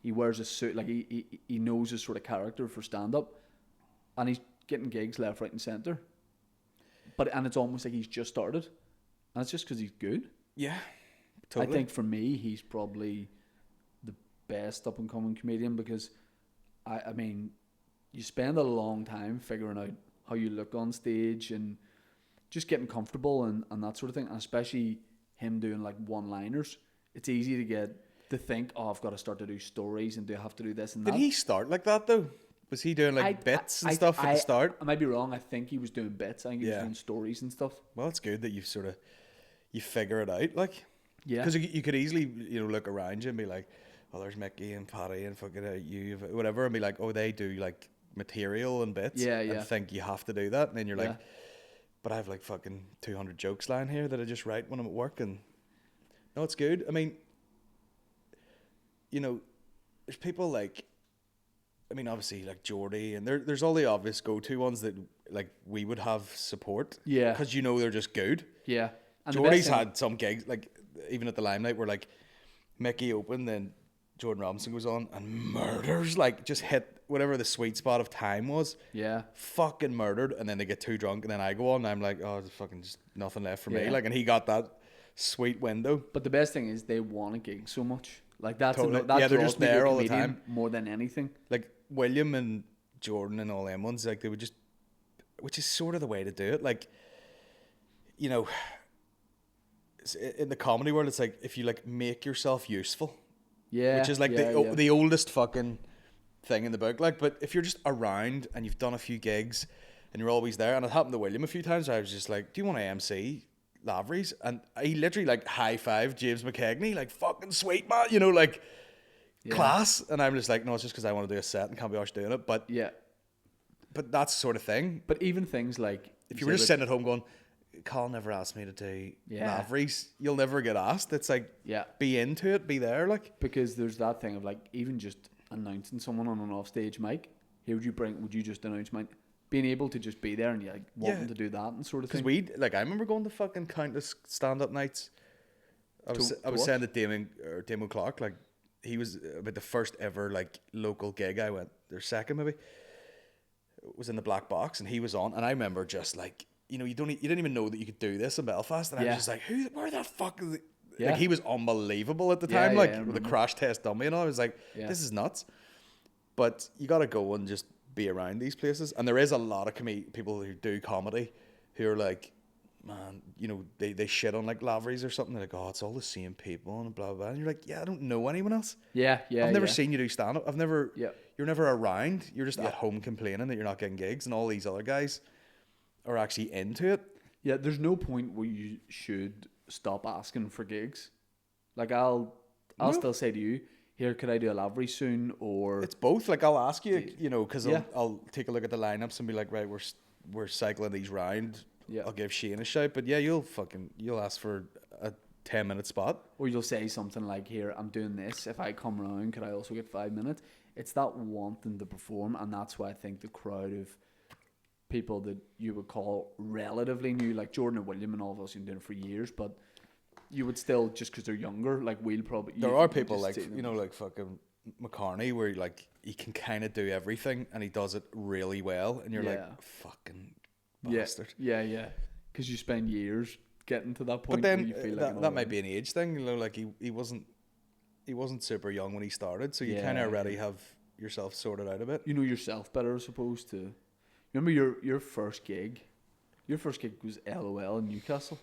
A: He wears a suit, like he knows his sort of character for stand-up. And he's getting gigs left, right and centre. And it's almost like he's just started. And it's just because he's good.
B: yeah, totally.
A: I think for me, he's probably the best up-and-coming comedian because, I mean, you spend a long time figuring out how you look on stage and just getting comfortable and that sort of thing. And especially him doing like one-liners. It's easy to think, oh, I've got to start to do stories and do I have to do this and that.
B: Did he start like that though? Was he doing like bits and stuff at the start?
A: I might be wrong. I think he was doing bits. I think he was doing stories and stuff.
B: Well, it's good that you figure it out, like.
A: Yeah.
B: Because you could easily, look around you and be like, "Oh, there's Mickey and Paddy and fucking you, whatever," and be like, "Oh, they do like material and bits."
A: Yeah, yeah.
B: And think you have to do that, and then you're
A: Yeah.
B: like, "But I have like fucking 200 jokes lying here that I just write when I'm at work," and no, it's good. I mean, there's people like, I mean, obviously like Geordie, and there's all the obvious go-to ones that like we would have support.
A: Yeah.
B: Because they're just good.
A: Yeah. And the
B: Geordie's
A: best thing-
B: had some gigs, like even at the Limelight, where like Mickey opened, then Jordan Robinson goes on and murders, like just hit whatever the sweet spot of time was.
A: Yeah.
B: Fucking murdered, and then they get too drunk, and then I go on, and I'm like, "Oh, there's fucking just nothing left for me."
A: Yeah.
B: Like, and he got that sweet window.
A: But the best thing is they want a gig so much. Like that's
B: Totally.
A: that
B: Yeah, they're
A: draws
B: just
A: me to a
B: there all the
A: comedian
B: time.
A: more than anything.
B: Like William and Jordan and all them ones, like they would just, which is sort of the way to do it. Like, in the comedy world, it's like if you like make yourself useful.
A: Yeah.
B: Which is like the oldest fucking thing in the book. Like, but if you're just around and you've done a few gigs and you're always there, and it happened to William a few times, I was just like, "Do you want to MC Lavery's?" And he literally like high-fived James McKegney, like, "Fucking sweet, man," class. And I'm just like, "No, it's just because I want to do a set and can't be arsed doing it." But
A: Yeah.
B: but that's the sort of thing.
A: But even things like
B: If you were just sitting at home going, "Colin never asked me to do Lavery's," you'll never get asked. It's like, be into it, be there, like.
A: because there's that thing of like even just announcing someone on an offstage mic. Here would you just announce mine? Being able to just be there and you like wanting to do that and sort of thing.
B: Because I remember going to fucking countless stand-up nights. I was saying that Damon Clark, like, he was about the first ever like local gig I went, their second maybe, was in the Black Box, and he was on, and I remember just like, you didn't even know that you could do this in Belfast, and I was just like, where the fuck is it? Like, he was unbelievable at the time, with the crash test dummy and all. I was like, this is nuts. But you got to go and just be around these places, and there is a lot of people who do comedy who are like, man, you know, they shit on like Lavery's or something. They're like, oh, it's all the same people and blah blah blah. And you're like, yeah, I don't know anyone else.
A: Yeah.
B: I've never seen you do stand up.
A: Yeah.
B: You're never around. You're just at home complaining that you're not getting gigs, and all these other guys are actually into it.
A: Yeah, there's no point where you should stop asking for gigs. Like I'll still say to you, here, could I do a Lavery soon? Or
B: it's both. Like I'll ask you, you know, because I'll take a look at the lineups and be like, right, we're cycling these round.
A: Yeah.
B: I'll give Shane a shout, but yeah, you'll ask for a 10-minute spot,
A: or you'll say something like, here, I'm doing this. If I come around, could I also get 5 minutes? It's that wanting to perform, and that's why I think the crowd of people that you would call relatively new, like Jordan and William and all of us who've been doing it for years, but you would still, just because they're younger, like we'll probably...
B: There are people like, you know, like fucking McCartney, where like he can kind of do everything and he does it really well, and you're like, fucking bastard.
A: Yeah. Because you spend years getting to that point.
B: But then
A: where you feel like
B: that might be an age thing, you know, like he wasn't super young when he started, so you kind of already have yourself sorted out a bit.
A: You know yourself better, as opposed to... Remember your first gig? Your first gig was LOL in Newcastle.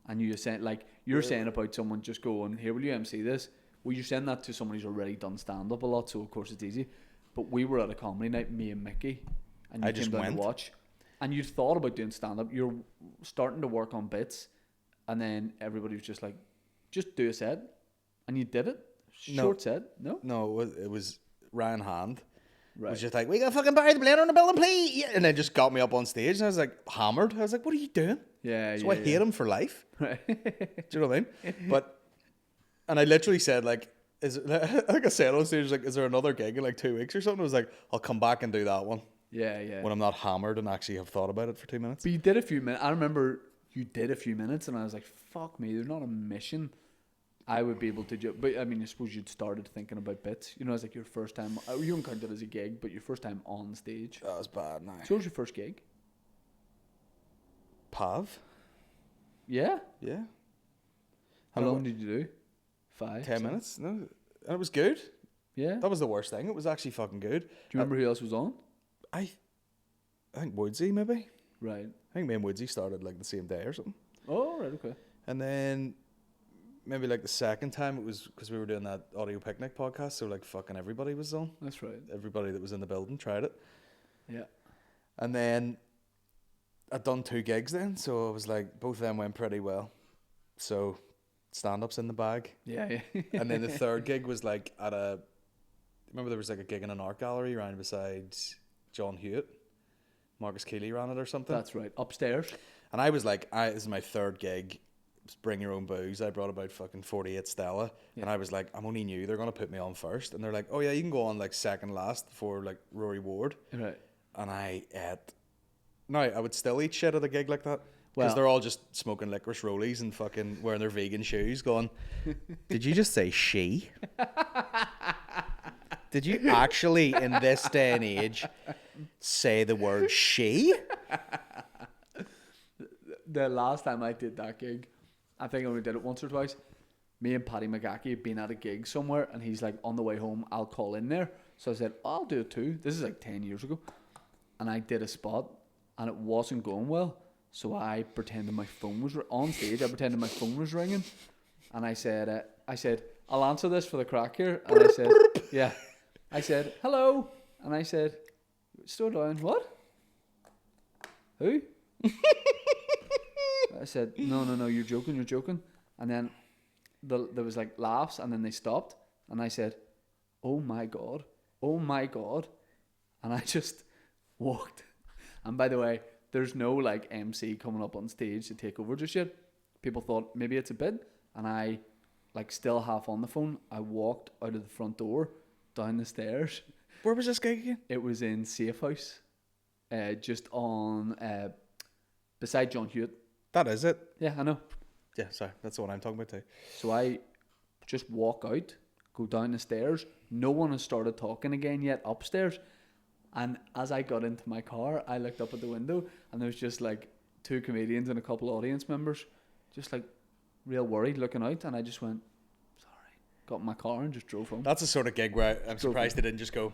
A: And you're saying about someone just going, here, will you MC this? Well, you're saying that to someone who's already done stand-up a lot, so of course it's easy. But we were at a comedy night, me and Mickey, and you came down to watch. And you thought about doing stand-up. You're starting to work on bits. And then everybody was just like, just do a set. And you did it. Short set. No?
B: No, it was Ryan Hand.
A: Right.
B: It was just like, we got fucking bury the blade on the building, please. And then just got me up on stage, and I was like hammered. I was like, what are you doing?
A: Yeah.
B: So I hate him for life.
A: Right.
B: Do you know what I mean? And I literally said, like, like I said on stage, like, is there another gig in like 2 weeks or something? I was like, I'll come back and do that one.
A: Yeah.
B: When I'm not hammered and actually have thought about it for 2 minutes.
A: But you did a few minutes. I remember you did a few minutes, and I was like, fuck me, there's not a mission I would be able to do. But I mean, I suppose you'd started thinking about bits. You know, it's like your first time. You wouldn't count it as a gig, but your first time on stage.
B: That was bad. Nah.
A: So what was your first gig?
B: Pav.
A: Yeah.
B: Yeah.
A: How long did you do? 5?
B: 10 minutes. No, and it was good.
A: Yeah.
B: That was the worst thing. It was actually fucking good.
A: Do you remember who else was on?
B: I think Woodsy maybe.
A: Right.
B: I think me and Woodsy started like the same day or something.
A: Oh, right, okay.
B: And then maybe like the second time, it was because we were doing that audio picnic podcast, so like fucking everybody was on.
A: That's right.
B: Everybody that was in the building tried it.
A: Yeah.
B: And then I'd done 2 gigs then, so I was like, both of them went pretty well. So stand-ups in the bag.
A: Yeah.
B: And then the third gig was like remember there was like a gig in an art gallery right beside John Hewitt. Marcus Keeley ran it or something.
A: That's right. Upstairs. And
B: I was like, this is my third gig. Bring your own booze. I brought about fucking 48 Stella. Yeah. And I was like, I'm only new. They're going to put me on first. And they're like, oh yeah, you can go on like second last for like Rory Ward.
A: Right.
B: And I ate. No, I would still eat shit at a gig like that. Because they're all just smoking licorice rollies and fucking wearing their vegan shoes going, did you just say she? Did you actually, in this day and age, say the word she?
A: The last time I did that gig, I think I only did it once or twice. Me and Paddy McGackie had been at a gig somewhere, and he's like, on the way home, I'll call in there. So I said, I'll do it too. This is like 10 years ago. And I did a spot, and it wasn't going well. So I pretended my phone was on stage. I pretended my phone was ringing, and I said, I'll answer this for the crack here. And I said, yeah. I said, hello, and I said, slow down. What? Who? I said, no, you're joking. And then there was like laughs, and then they stopped, and I said, oh my god, and I just walked. And by the way, there's no like MC coming up on stage to take over just yet. People thought maybe it's a bit, and I, like still half on the phone, I walked out of the front door, down the stairs.
B: Where was this gig again?
A: It was in Safe House, just on beside John Hewitt.
B: That is it.
A: Yeah, I know.
B: Yeah, sorry, that's the one I'm talking about too.
A: So I just walk out, go down the stairs. No one has started talking again yet upstairs. And as I got into my car, I looked up at the window, and there was just like 2 comedians and a couple of audience members, just like real worried looking out. And I just went, sorry, got in my car and just drove home.
B: That's the sort of gig where I'm surprised they didn't just go.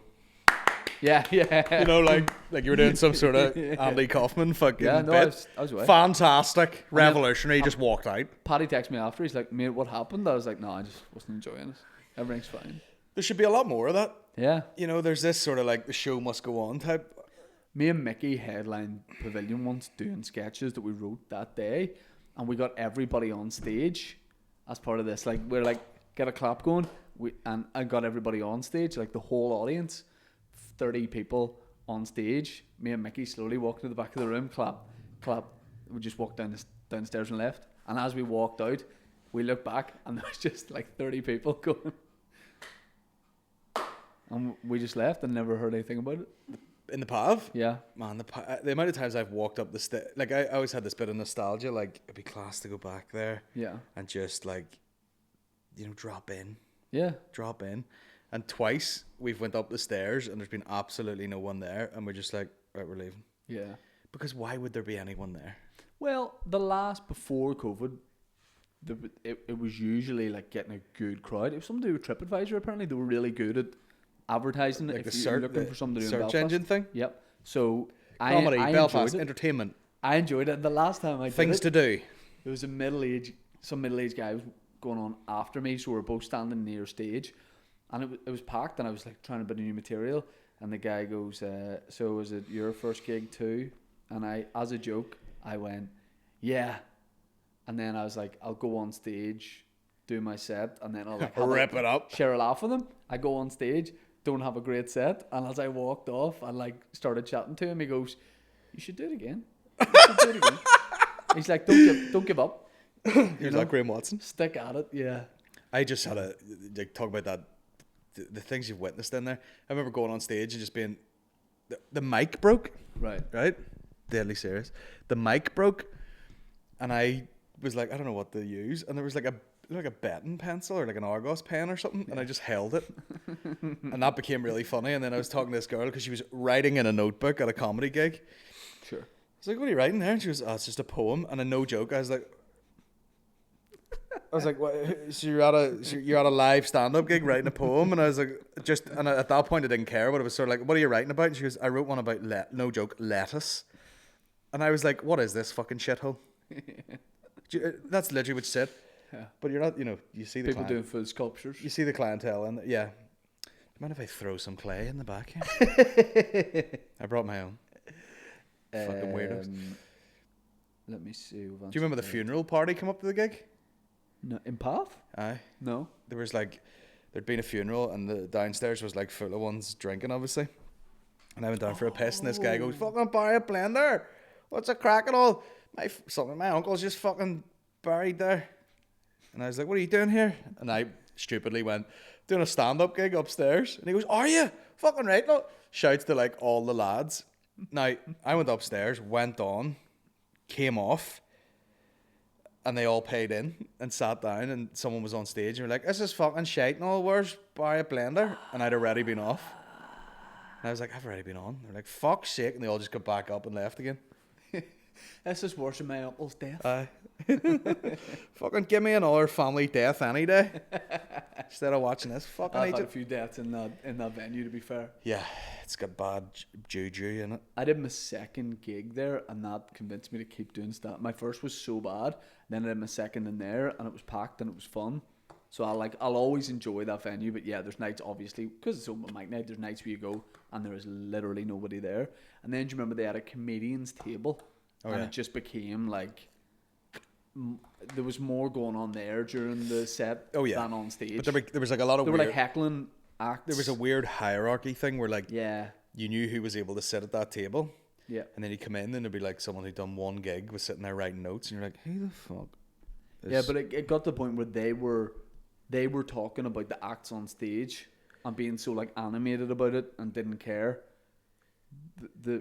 A: Yeah, yeah.
B: You know, like you were doing some sort of Andy Kaufman fucking
A: Yeah, no,
B: bit.
A: I was away.
B: Fantastic, revolutionary. Just walked out.
A: Paddy texted me after. He's like, "Mate, what happened?" I was like, "No, I just wasn't enjoying it. Everything's fine."
B: There should be a lot more of that.
A: Yeah.
B: You know, there's this sort of like the show must go on type.
A: Me and Mickey headlined Pavilion once doing sketches that we wrote that day, and we got everybody on stage as part of this. Like, we're like, get a clap going. And I got everybody on stage, like the whole audience, 30 people on stage. Me and Mickey slowly walked to the back of the room, clap, clap. We just walked downstairs and left. And as we walked out, we looked back, and there was just like 30 people going. And we just left and never heard anything about it.
B: In the Pav?
A: Yeah.
B: Man, the amount of times I've walked up the stairs, like I always had this bit of nostalgia, like it'd be class to go back there.
A: Yeah.
B: And just like, you know, drop in.
A: Yeah.
B: Drop in. And twice we've went up the stairs and there's been absolutely no one there. And we're just like, right, we're leaving.
A: Yeah.
B: Because why would there be anyone there?
A: Well, before COVID, it was usually like getting a good crowd. It was something to do with TripAdvisor, apparently. They were really good at advertising it
B: Like
A: if
B: the
A: you're looking for something to do in
B: search
A: Belfast.
B: engine thing?
A: Yep. So
B: Comedy,
A: I
B: Belfast,
A: enjoyed it.
B: entertainment.
A: I enjoyed it. The last time I did
B: Things
A: it,
B: to do.
A: there was some middle-aged guy was going on after me, so we were both standing near stage, and it was packed, and I was like trying a bit of new material, and the guy goes, "So was it your first gig too?" And I, as a joke, I went, "Yeah," and then I was like, "I'll go on stage, do my set, and then I'll like
B: Rip it up.
A: share a laugh with him." I go on stage, don't have a great set, and as I walked off and like started chatting to him, he goes, "You should do it again. You should do it again." He's like, "Don't give up.
B: Here's like Graham Watson.
A: Stick at it." Yeah.
B: I just had a like talk about that, the things you've witnessed in there. I remember going on stage and just being, the mic broke.
A: Right.
B: Deadly serious. The mic broke, and I was like, I don't know what to use, and there was like a betting pencil or like an Argos pen or something, and I just held it, and that became really funny. And then I was talking to this girl because she was writing in a notebook at a comedy gig.
A: Sure.
B: I was like, "What are you writing there?" And she goes, "Oh, it's just a poem." And no joke, I was like, "What? So you're at a live stand-up gig writing a poem?" And I was like, and at that point I didn't care, but it was sort of like, "What are you writing about?" And she goes, "I wrote one about no joke, lettuce." And I was like, "What is this fucking shithole?" That's literally what she said.
A: Yeah.
B: But you're not, you know, you see the
A: People doing food sculptures.
B: you see the clientele, and yeah. Do you mind if I throw some clay in the back here? I brought my own. Fucking weirdos.
A: Let me see.
B: Do you remember the funeral party come up to the gig?
A: No, in Path?
B: Aye.
A: No.
B: There was like, there'd been a funeral and the downstairs was like full of ones drinking, obviously. And I went down for a piss and this guy goes, "Fucking buy a blender. What's a crack at all? My uncle's just fucking buried there." And I was like, "What are you doing here?" And I stupidly went, "Doing a stand-up gig upstairs." And he goes, "Are you? Fucking right." No. Shouts to like all the lads. Now, I went upstairs, went on, came off, and they all paid in and sat down, and someone was on stage and were like, "This is fucking shite and all, where's buy a blender?" And I'd already been off. And I was like, "I've already been on." They're like, "Fuck's sake." And they all just got back up and left again.
A: This is worse than my uncle's death.
B: Aye. Fucking give me another family death any day. Instead of watching this fucking
A: I've had a
B: Egypt.
A: few deaths in that venue, to be fair.
B: Yeah, it's got bad juju in it.
A: I did my second gig there, and that convinced me to keep doing stuff. My first was so bad, then I did my second in there, and it was packed and it was fun. So I'll always enjoy that venue. But yeah, there's nights, obviously, because it's open mic night, there's nights where you go and there is literally nobody there. And then do you remember they had a comedian's table?
B: Oh,
A: and
B: yeah.
A: it just became like there was more going on there during the set
B: Oh, yeah.
A: than on stage.
B: But there was like a lot of
A: they were
B: weird,
A: like heckling acts.
B: there was a weird hierarchy thing where like
A: yeah,
B: you knew who was able to sit at that table.
A: yeah.
B: And then you come in and there'd be like someone who'd done one gig was sitting there writing notes and you're like, "Who the fuck is-"
A: Yeah, but it got to the point where they were talking about the acts on stage and being so like animated about it and didn't care.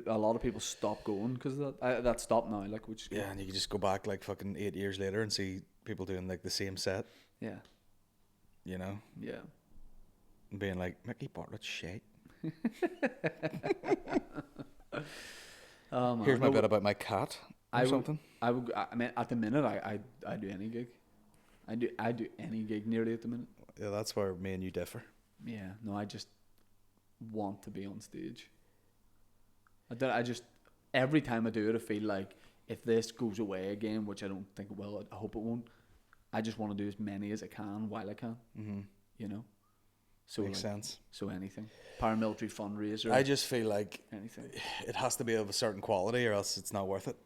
A: A lot of people stopped going because of that. That stopped now, like, which
B: Yeah, and you could just go back like fucking 8 years later and see people doing like the same set,
A: yeah,
B: you know,
A: yeah.
B: and being like, "Mickey Bartlett's shit."
A: Man,
B: Here's my
A: no,
B: bit about my cat or something.
A: I mean, at the minute, I do any gig. I do any gig nearly at the minute.
B: Yeah, that's where me and you differ.
A: Yeah, no, I just want to be on stage. I just every time I do it, I feel like if this goes away again, which I don't think it will, I hope it won't. I just want to do as many as I can while I can.
B: Mm-hmm.
A: You know. So
B: Makes sense.
A: So anything, paramilitary fundraiser.
B: I just feel like
A: anything.
B: It has to be of a certain quality, or else it's not worth it.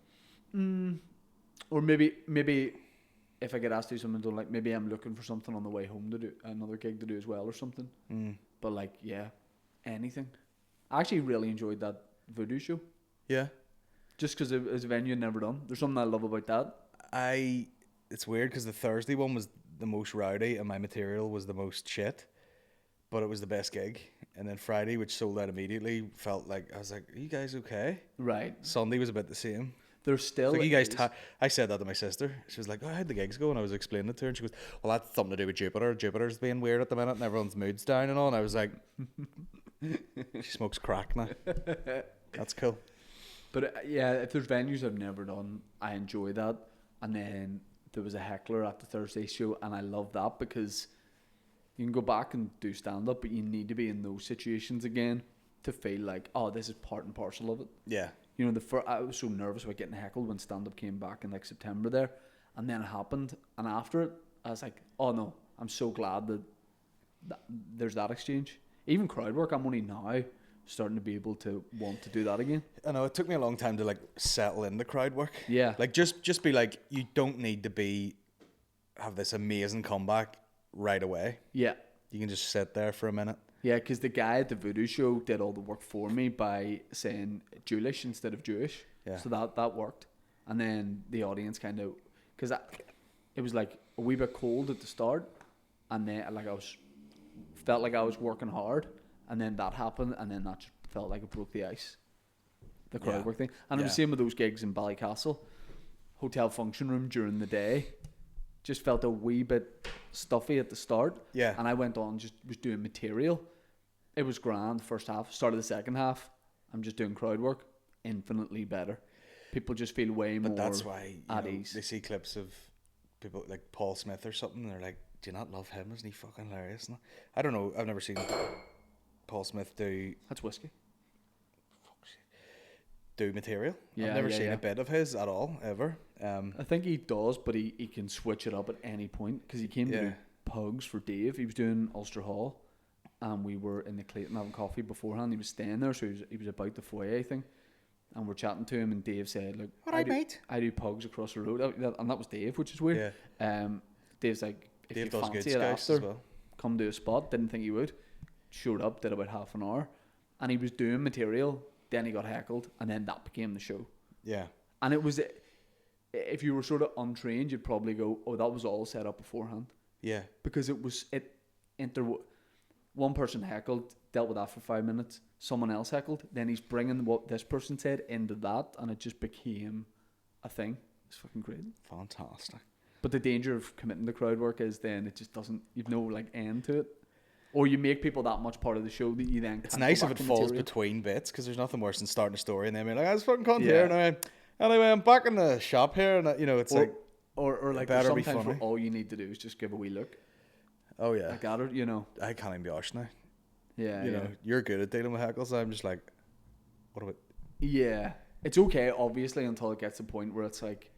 A: Or maybe if I get asked to do something, I don't like, maybe I'm looking for something on the way home to do, another gig to do as well or something. But like, yeah, anything. I actually really enjoyed that voodoo show.
B: Yeah.
A: Just because it was a venue I'd never done. There's something I love about that.
B: It's weird because the Thursday one was the most rowdy and my material was the most shit, but it was the best gig. And then Friday, which sold out immediately, felt like, I was like, are you guys okay?
A: Right.
B: Sunday was about the same.
A: There's still...
B: Like, you guys... I said that to my sister. She was like, oh, how'd the gigs go? And I was explaining it to her. And she goes, well, that's something to do with Jupiter. Jupiter's being weird at the minute and everyone's mood's down and all. And I was like... She smokes crack now. That's cool.
A: But yeah, if there's venues I've never done, I enjoy that. And then there was a heckler at the Thursday show, and I love that because you can go back and do stand-up, but you need to be in those situations again to feel like, oh, this is part and parcel of it.
B: Yeah.
A: You know, I was so nervous about getting heckled when stand-up came back in like September there, and then it happened, and after it, I was like, oh no, I'm so glad that there's that exchange. Even crowd work, I'm only now starting to be able to want to do that again.
B: I know, it took me a long time to like settle into crowd work.
A: Yeah.
B: Like just be like, you don't need to have this amazing comeback right away.
A: Yeah.
B: You can just sit there for a minute.
A: Yeah, because the guy at the voodoo show did all the work for me by saying Jewish instead of Jewish.
B: Yeah.
A: So that worked. And then the audience kind of, because it was like a wee bit cold at the start, and then like felt like I was working hard, and then that happened, and then that just felt like it broke the ice. The crowd work thing. And it was the same with those gigs in Ballycastle. Hotel function room during the day. Just felt a wee bit stuffy at the start. Yeah. And I went on, just was doing material. It was grand, first half. Started the second half, I'm just doing crowd work. Infinitely better. People just feel way more
B: that's why,
A: at ease.
B: They see clips of people like Paul Smith or something, and they're like, do you not love him? Isn't he fucking hilarious? I don't know. I've never seen Paul Smith do...
A: That's whiskey.
B: Do material.
A: Yeah,
B: I've never seen a bit of his at all, ever.
A: I think he does, but he can switch it up at any point, because he came to do Pugs for Dave. He was doing Ulster Hall, and we were in the Clayton having coffee beforehand. He was staying there, so he was about the foyer thing, and we're chatting to him, and Dave said, look, I do Pugs across the road, and that was Dave, which is weird. Dave's like, if Dave you fancy it after, come do a spot. Didn't think he would. Showed up, did about half an hour, and he was doing material. Then he got heckled, and then that became the show. Yeah. And it was, if you were sort of untrained, you'd probably go, oh, that was all set up beforehand. Yeah. Because one person heckled, dealt with that for 5 minutes, someone else heckled, then he's bringing what this person said into that, and it just became a thing. It's fucking great.
B: Fantastic.
A: But the danger of committing to crowd work is then it just doesn't, you've no like end to it. Or you make people that much part of the show that you then can't.
B: It's nice if it falls between bits, because there's nothing worse than starting a story and then being like, I was fucking cunt here, and anyway, I'm back in the shop here, and it's
A: or like sometimes where all you need to do is just give a wee look.
B: Oh yeah,
A: I got it.
B: I can't even be arsed now.
A: Yeah,
B: you know, you're good at dealing with heckles. I'm just like, what about?
A: Yeah, it's okay, obviously, until it gets to the point where it's like,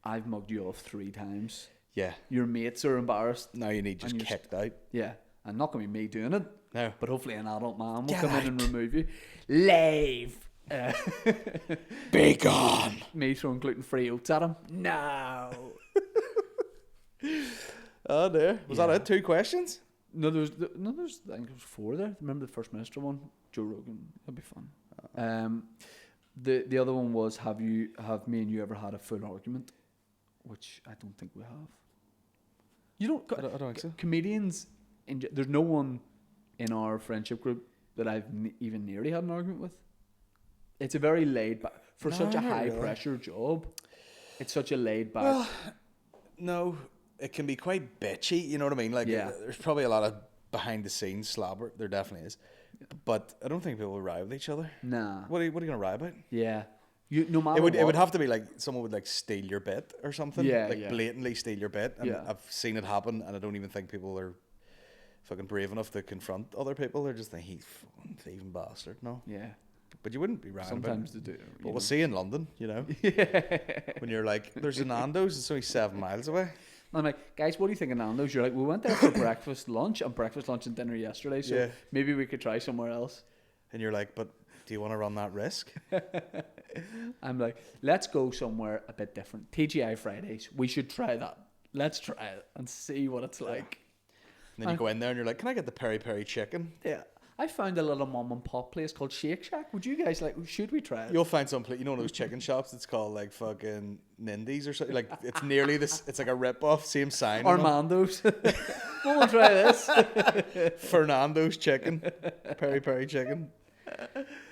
A: I've mugged you off 3 times. Yeah, your mates are embarrassed.
B: Now you need just kicked out.
A: Yeah. And not going to be me doing it. No. But hopefully an adult man will come in and remove you. Leave!
B: Be gone!
A: Me throwing gluten-free oats at him. No!
B: Oh dear. Was that it? 2 questions?
A: No, there's I think there was 4 there. Remember the First Minister one? Joe Rogan. That'd be fun. The other one was, have me and you ever had a full argument? Which I don't think we have. You don't...
B: I don't think so.
A: Comedians... there's no one in our friendship group that I've even nearly had an argument with. It's a very laid back, for such a high pressure job. It's such a laid back.
B: Well, no, it can be quite bitchy. You know what I mean? Like, there's probably a lot of behind the scenes slobber. There definitely is, but I don't think people will ride with each other. Nah. What are you gonna ride about?
A: Yeah. No matter what.
B: It would have to be like someone would like steal your bit or something. Yeah. Like blatantly steal your bit. And I've seen it happen, and I don't even think people are fucking brave enough to confront other people. They're just like, he's fucking thieving bastard. No.
A: Yeah.
B: But you wouldn't be right
A: Sometimes
B: about
A: they
B: it.
A: do.
B: But we'll see in London, you know.
A: Yeah.
B: When you're like, there's a Nando's, it's only 7 miles away.
A: I'm like, guys, what do you think of Nando's? You're like, we went there for breakfast, lunch, and dinner yesterday, so
B: Yeah.
A: maybe we could try somewhere else.
B: And you're like, but do you want to run that risk?
A: I'm like, let's go somewhere a bit different. TGI Fridays, we should try that. Let's try it and see what it's like.
B: And then you go in there and you're like, can I get the peri peri chicken?
A: Yeah. I found a little mom and pop place called Shake Shack. Would you guys like? Should we try it?
B: You'll find some place, you know, those chicken shops. It's called like fucking Nindies or something. Like it's nearly this. It's like a rip off, same sign.
A: Armando's. We'll try this.
B: Fernando's chicken, peri peri chicken.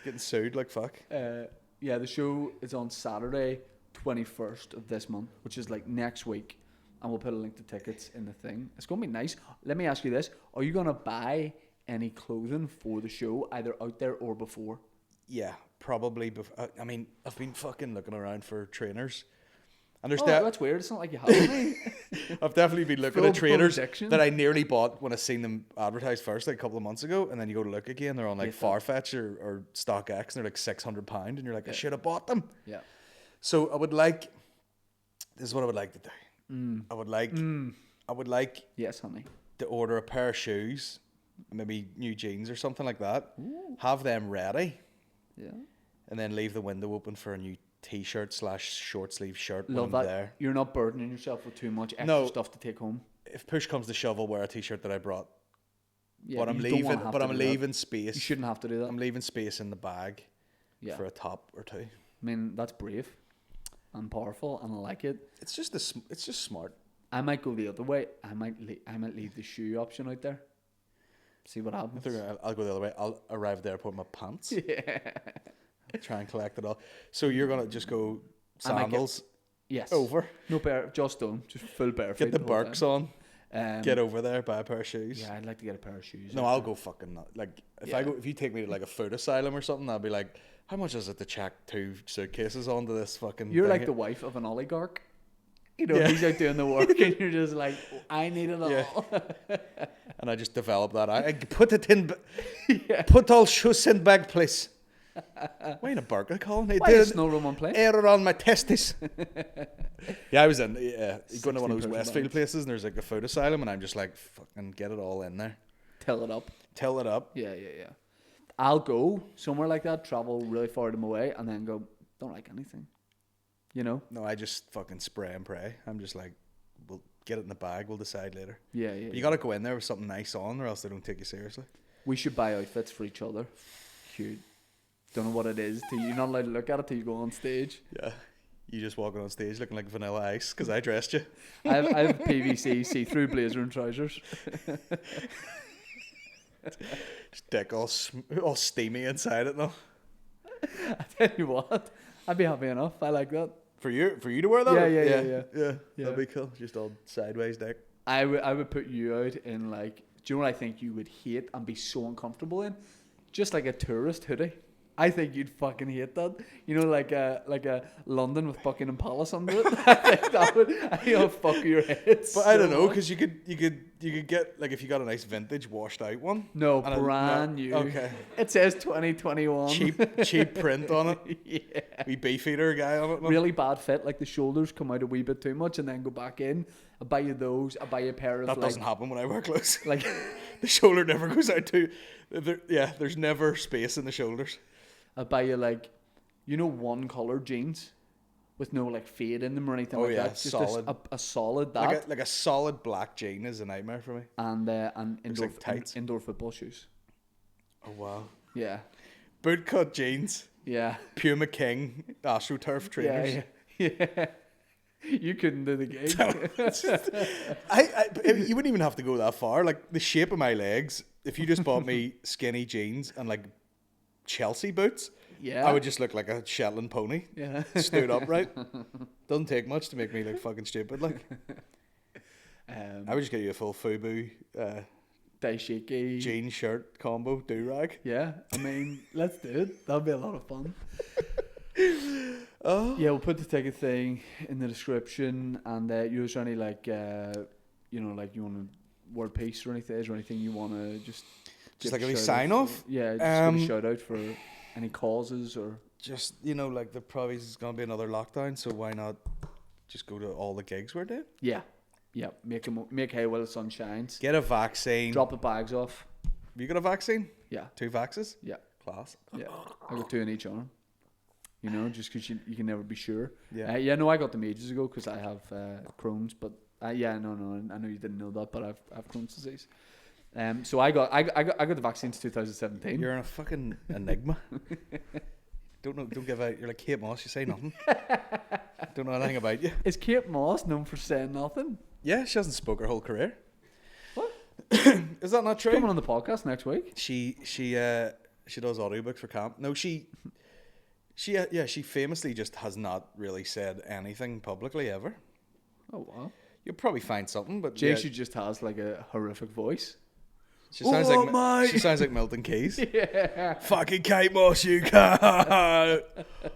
B: Getting sued like fuck.
A: Yeah, the show is on Saturday, 21st of this month, which is like next week, and we'll put a link to tickets in the thing. It's gonna be nice. Let me ask you this: are you gonna buy any clothing for the show, either out there or before?
B: Yeah, probably. I mean, I've been fucking looking around for trainers, and there's
A: that's weird. It's not like you have any.
B: I've definitely been looking
A: Full
B: at trainers
A: protection.
B: that I nearly bought when I seen them advertised first, like a couple of months ago, and then you go to look again, they're on like Farfetch or StockX, and they're like £600, and you're like, I should have bought them.
A: Yeah.
B: So I would like. This is what I would like to do. I would like
A: Yes, honey.
B: to order a pair of shoes, maybe new jeans or something like that.
A: Ooh.
B: Have them ready,
A: Yeah.
B: and then leave the window open for a new T-shirt / short sleeve shirt.
A: Love
B: when I'm
A: that.
B: there.
A: You're not burdening yourself with too much extra
B: No.
A: stuff to take home.
B: If push comes to shove, I'll wear a T-shirt that I brought.
A: Yeah,
B: but I'm
A: you don't
B: leaving.
A: wanna have
B: But
A: to
B: I'm
A: do that.
B: leaving space.
A: You shouldn't have to do that.
B: I'm leaving space in the bag
A: Yeah.
B: for a top or two.
A: I mean, that's brave and powerful, and I like it.
B: It's just it's just smart.
A: I might go the other way. I might leave the shoe option out there. See what
B: I
A: happens.
B: think I'll go the other way. I'll arrive at the airport in my pants.
A: Yeah.
B: Try and collect it all. So you're gonna just go
A: I might get-
B: sandals
A: Yes.
B: over.
A: No bare, just don't. Just full bare feet.
B: Get the
A: whole
B: Birks
A: time.
B: on. Get over there. Buy a pair of shoes.
A: Yeah, I'd like to get a pair of shoes.
B: No,
A: out
B: I'll
A: there.
B: go fucking like if
A: Yeah.
B: if you take me to like a food asylum or something, I'll be like, how much is it to check 2 suitcases onto this fucking?
A: You're
B: thing
A: like
B: here?
A: the wife of an oligarch. You know,
B: Yeah.
A: he's out doing the work, and you're just like, I need it all.
B: Yeah. And I just developed that. I put it in.
A: Yeah.
B: Put all shoes in bag, please. Why in a burger, Colin?
A: Why is no room on play?
B: Air around my testes. Yeah, I was in. Yeah, you go into one of those
A: 16
B: Westfield
A: pounds.
B: places, and there's like a food asylum, and I'm just like, fucking get it all in there.
A: Tell it up.
B: Till it up.
A: Yeah. I'll go somewhere like that, travel really far out of my way, and then go, don't like anything. You know?
B: No, I just fucking spray and pray. I'm just like, we'll get it in the bag. We'll decide later.
A: Yeah.
B: But you got to go in there with something nice on, or else they don't take you seriously.
A: We should buy outfits for each other. Cute. Don't know what it is. You're not allowed to look at it till you go on stage.
B: Yeah. You just walking on stage looking like Vanilla Ice because I dressed you.
A: I have PVC see-through blazer and trousers.
B: Just dick all steamy inside it now.
A: I tell you what, I'd be happy enough. I like that.
B: For you to wear that?
A: Yeah.
B: That'd be cool. Just all sideways dick.
A: I would put you out in like, do you know what I think you would hate and be so uncomfortable in? Just like a tourist hoodie. I think you'd fucking hate that. You know, like a London with Buckingham Palace under it. I think that would, I'll fuck your head.
B: But I don't know, because you could get, like, if you got a nice vintage washed out one.
A: No,
B: and
A: brand new.
B: Okay.
A: It says 2021.
B: Cheap print on it.
A: Yeah.
B: Wee beefeater guy on it. No?
A: Really bad fit, like the shoulders come out a wee bit too much and then go back in. I'll buy you those. I'll buy you a pair of
B: That
A: like,
B: doesn't happen when I wear clothes.
A: like
B: The shoulder never goes out too. There's never space in the shoulders.
A: I'll buy you like, you know, one colour jeans with no like fade in them or anything
B: Oh,
A: like
B: yeah,
A: that. Just
B: solid.
A: a solid that
B: Like a solid black jean is a nightmare for me.
A: and indoor
B: like tights.
A: indoor football shoes.
B: Oh wow.
A: Yeah,
B: Bootcut jeans,
A: yeah,
B: Puma King, AstroTurf trainers.
A: yeah. You couldn't do the gig.
B: You wouldn't even have to go that far. Like the shape of my legs, if you just bought me skinny jeans and like Chelsea boots,
A: Yeah,
B: I would just look like a Shetland pony,
A: Yeah,
B: stood upright. Doesn't take much to make me look fucking stupid. Like I would just get you a full FUBU
A: daishiki.
B: jean shirt combo do rag.
A: Yeah, I mean, let's do it. That'll be a lot of fun.
B: Oh
A: Yeah, we'll put the ticket thing in the description, and usually like you know, like you want to word piece or anything? Is there anything you want to just
B: Just
A: give
B: like a wee
A: shout
B: sign
A: out
B: off?
A: for? Yeah, just give a shout out for any causes or.
B: Just, like there probably is going to be another lockdown, so why not just go to all the gigs we're doing?
A: Yeah. Make hay while the sun shines.
B: Get a vaccine.
A: Drop the bags off.
B: Have you got a vaccine?
A: Yeah.
B: 2 vaxes?
A: Yeah.
B: Class.
A: Yeah. I got 2 in each arm. Just because you can never be sure.
B: Yeah.
A: I got them ages ago because I have Crohn's, but I know you didn't know that, but I've Crohn's disease. So I got the vaccine in 2017.
B: You're a fucking enigma. Don't give out. You're like Kate Moss. You say nothing. Don't know anything about you.
A: Is Kate Moss known for saying nothing?
B: Yeah, she hasn't spoke her whole career.
A: What?
B: Is that not true?
A: Coming on the podcast next week.
B: She does audiobooks for camp. No, she famously just has not really said anything publicly ever.
A: Oh wow.
B: You'll probably find something, but
A: She just has like a horrific voice.
B: She sounds like Milton Keys.
A: Yeah.
B: Fucking Kate Moss, you can't.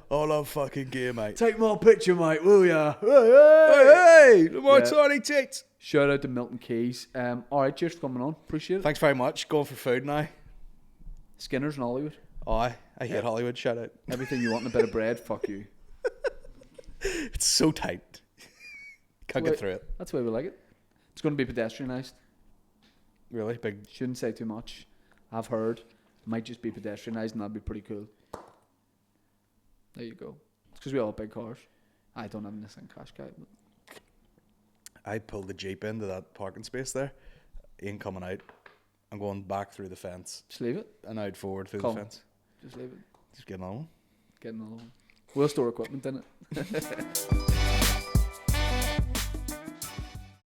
B: All I'm fucking gear, mate.
A: Take my picture, mate, will ya?
B: Hey, my
A: Yeah.
B: tiny tits.
A: Shout out to Milton Keys. All right, cheers for coming on. Appreciate it.
B: Thanks very much. Going for food now.
A: Skinner's in Hollywood.
B: Oh, I hate Hollywood. Shout out.
A: Everything you want in a bit of bread, fuck you.
B: It's so tight. Can't get through it.
A: That's the way we like it. It's going to be pedestrianised.
B: Really big.
A: Shouldn't say too much. I've heard. Might just be pedestrianised and that'd be pretty cool. There you go. It's because we all have big cars. I don't have a Nissan Qashqai. But
B: I pulled the Jeep into that parking space there. Ain't coming out. I'm going back through the fence
A: just leave it.
B: and out forward through
A: Come.
B: the fence.
A: Just leave it.
B: Just getting on one.
A: Get another one. We'll store equipment in it.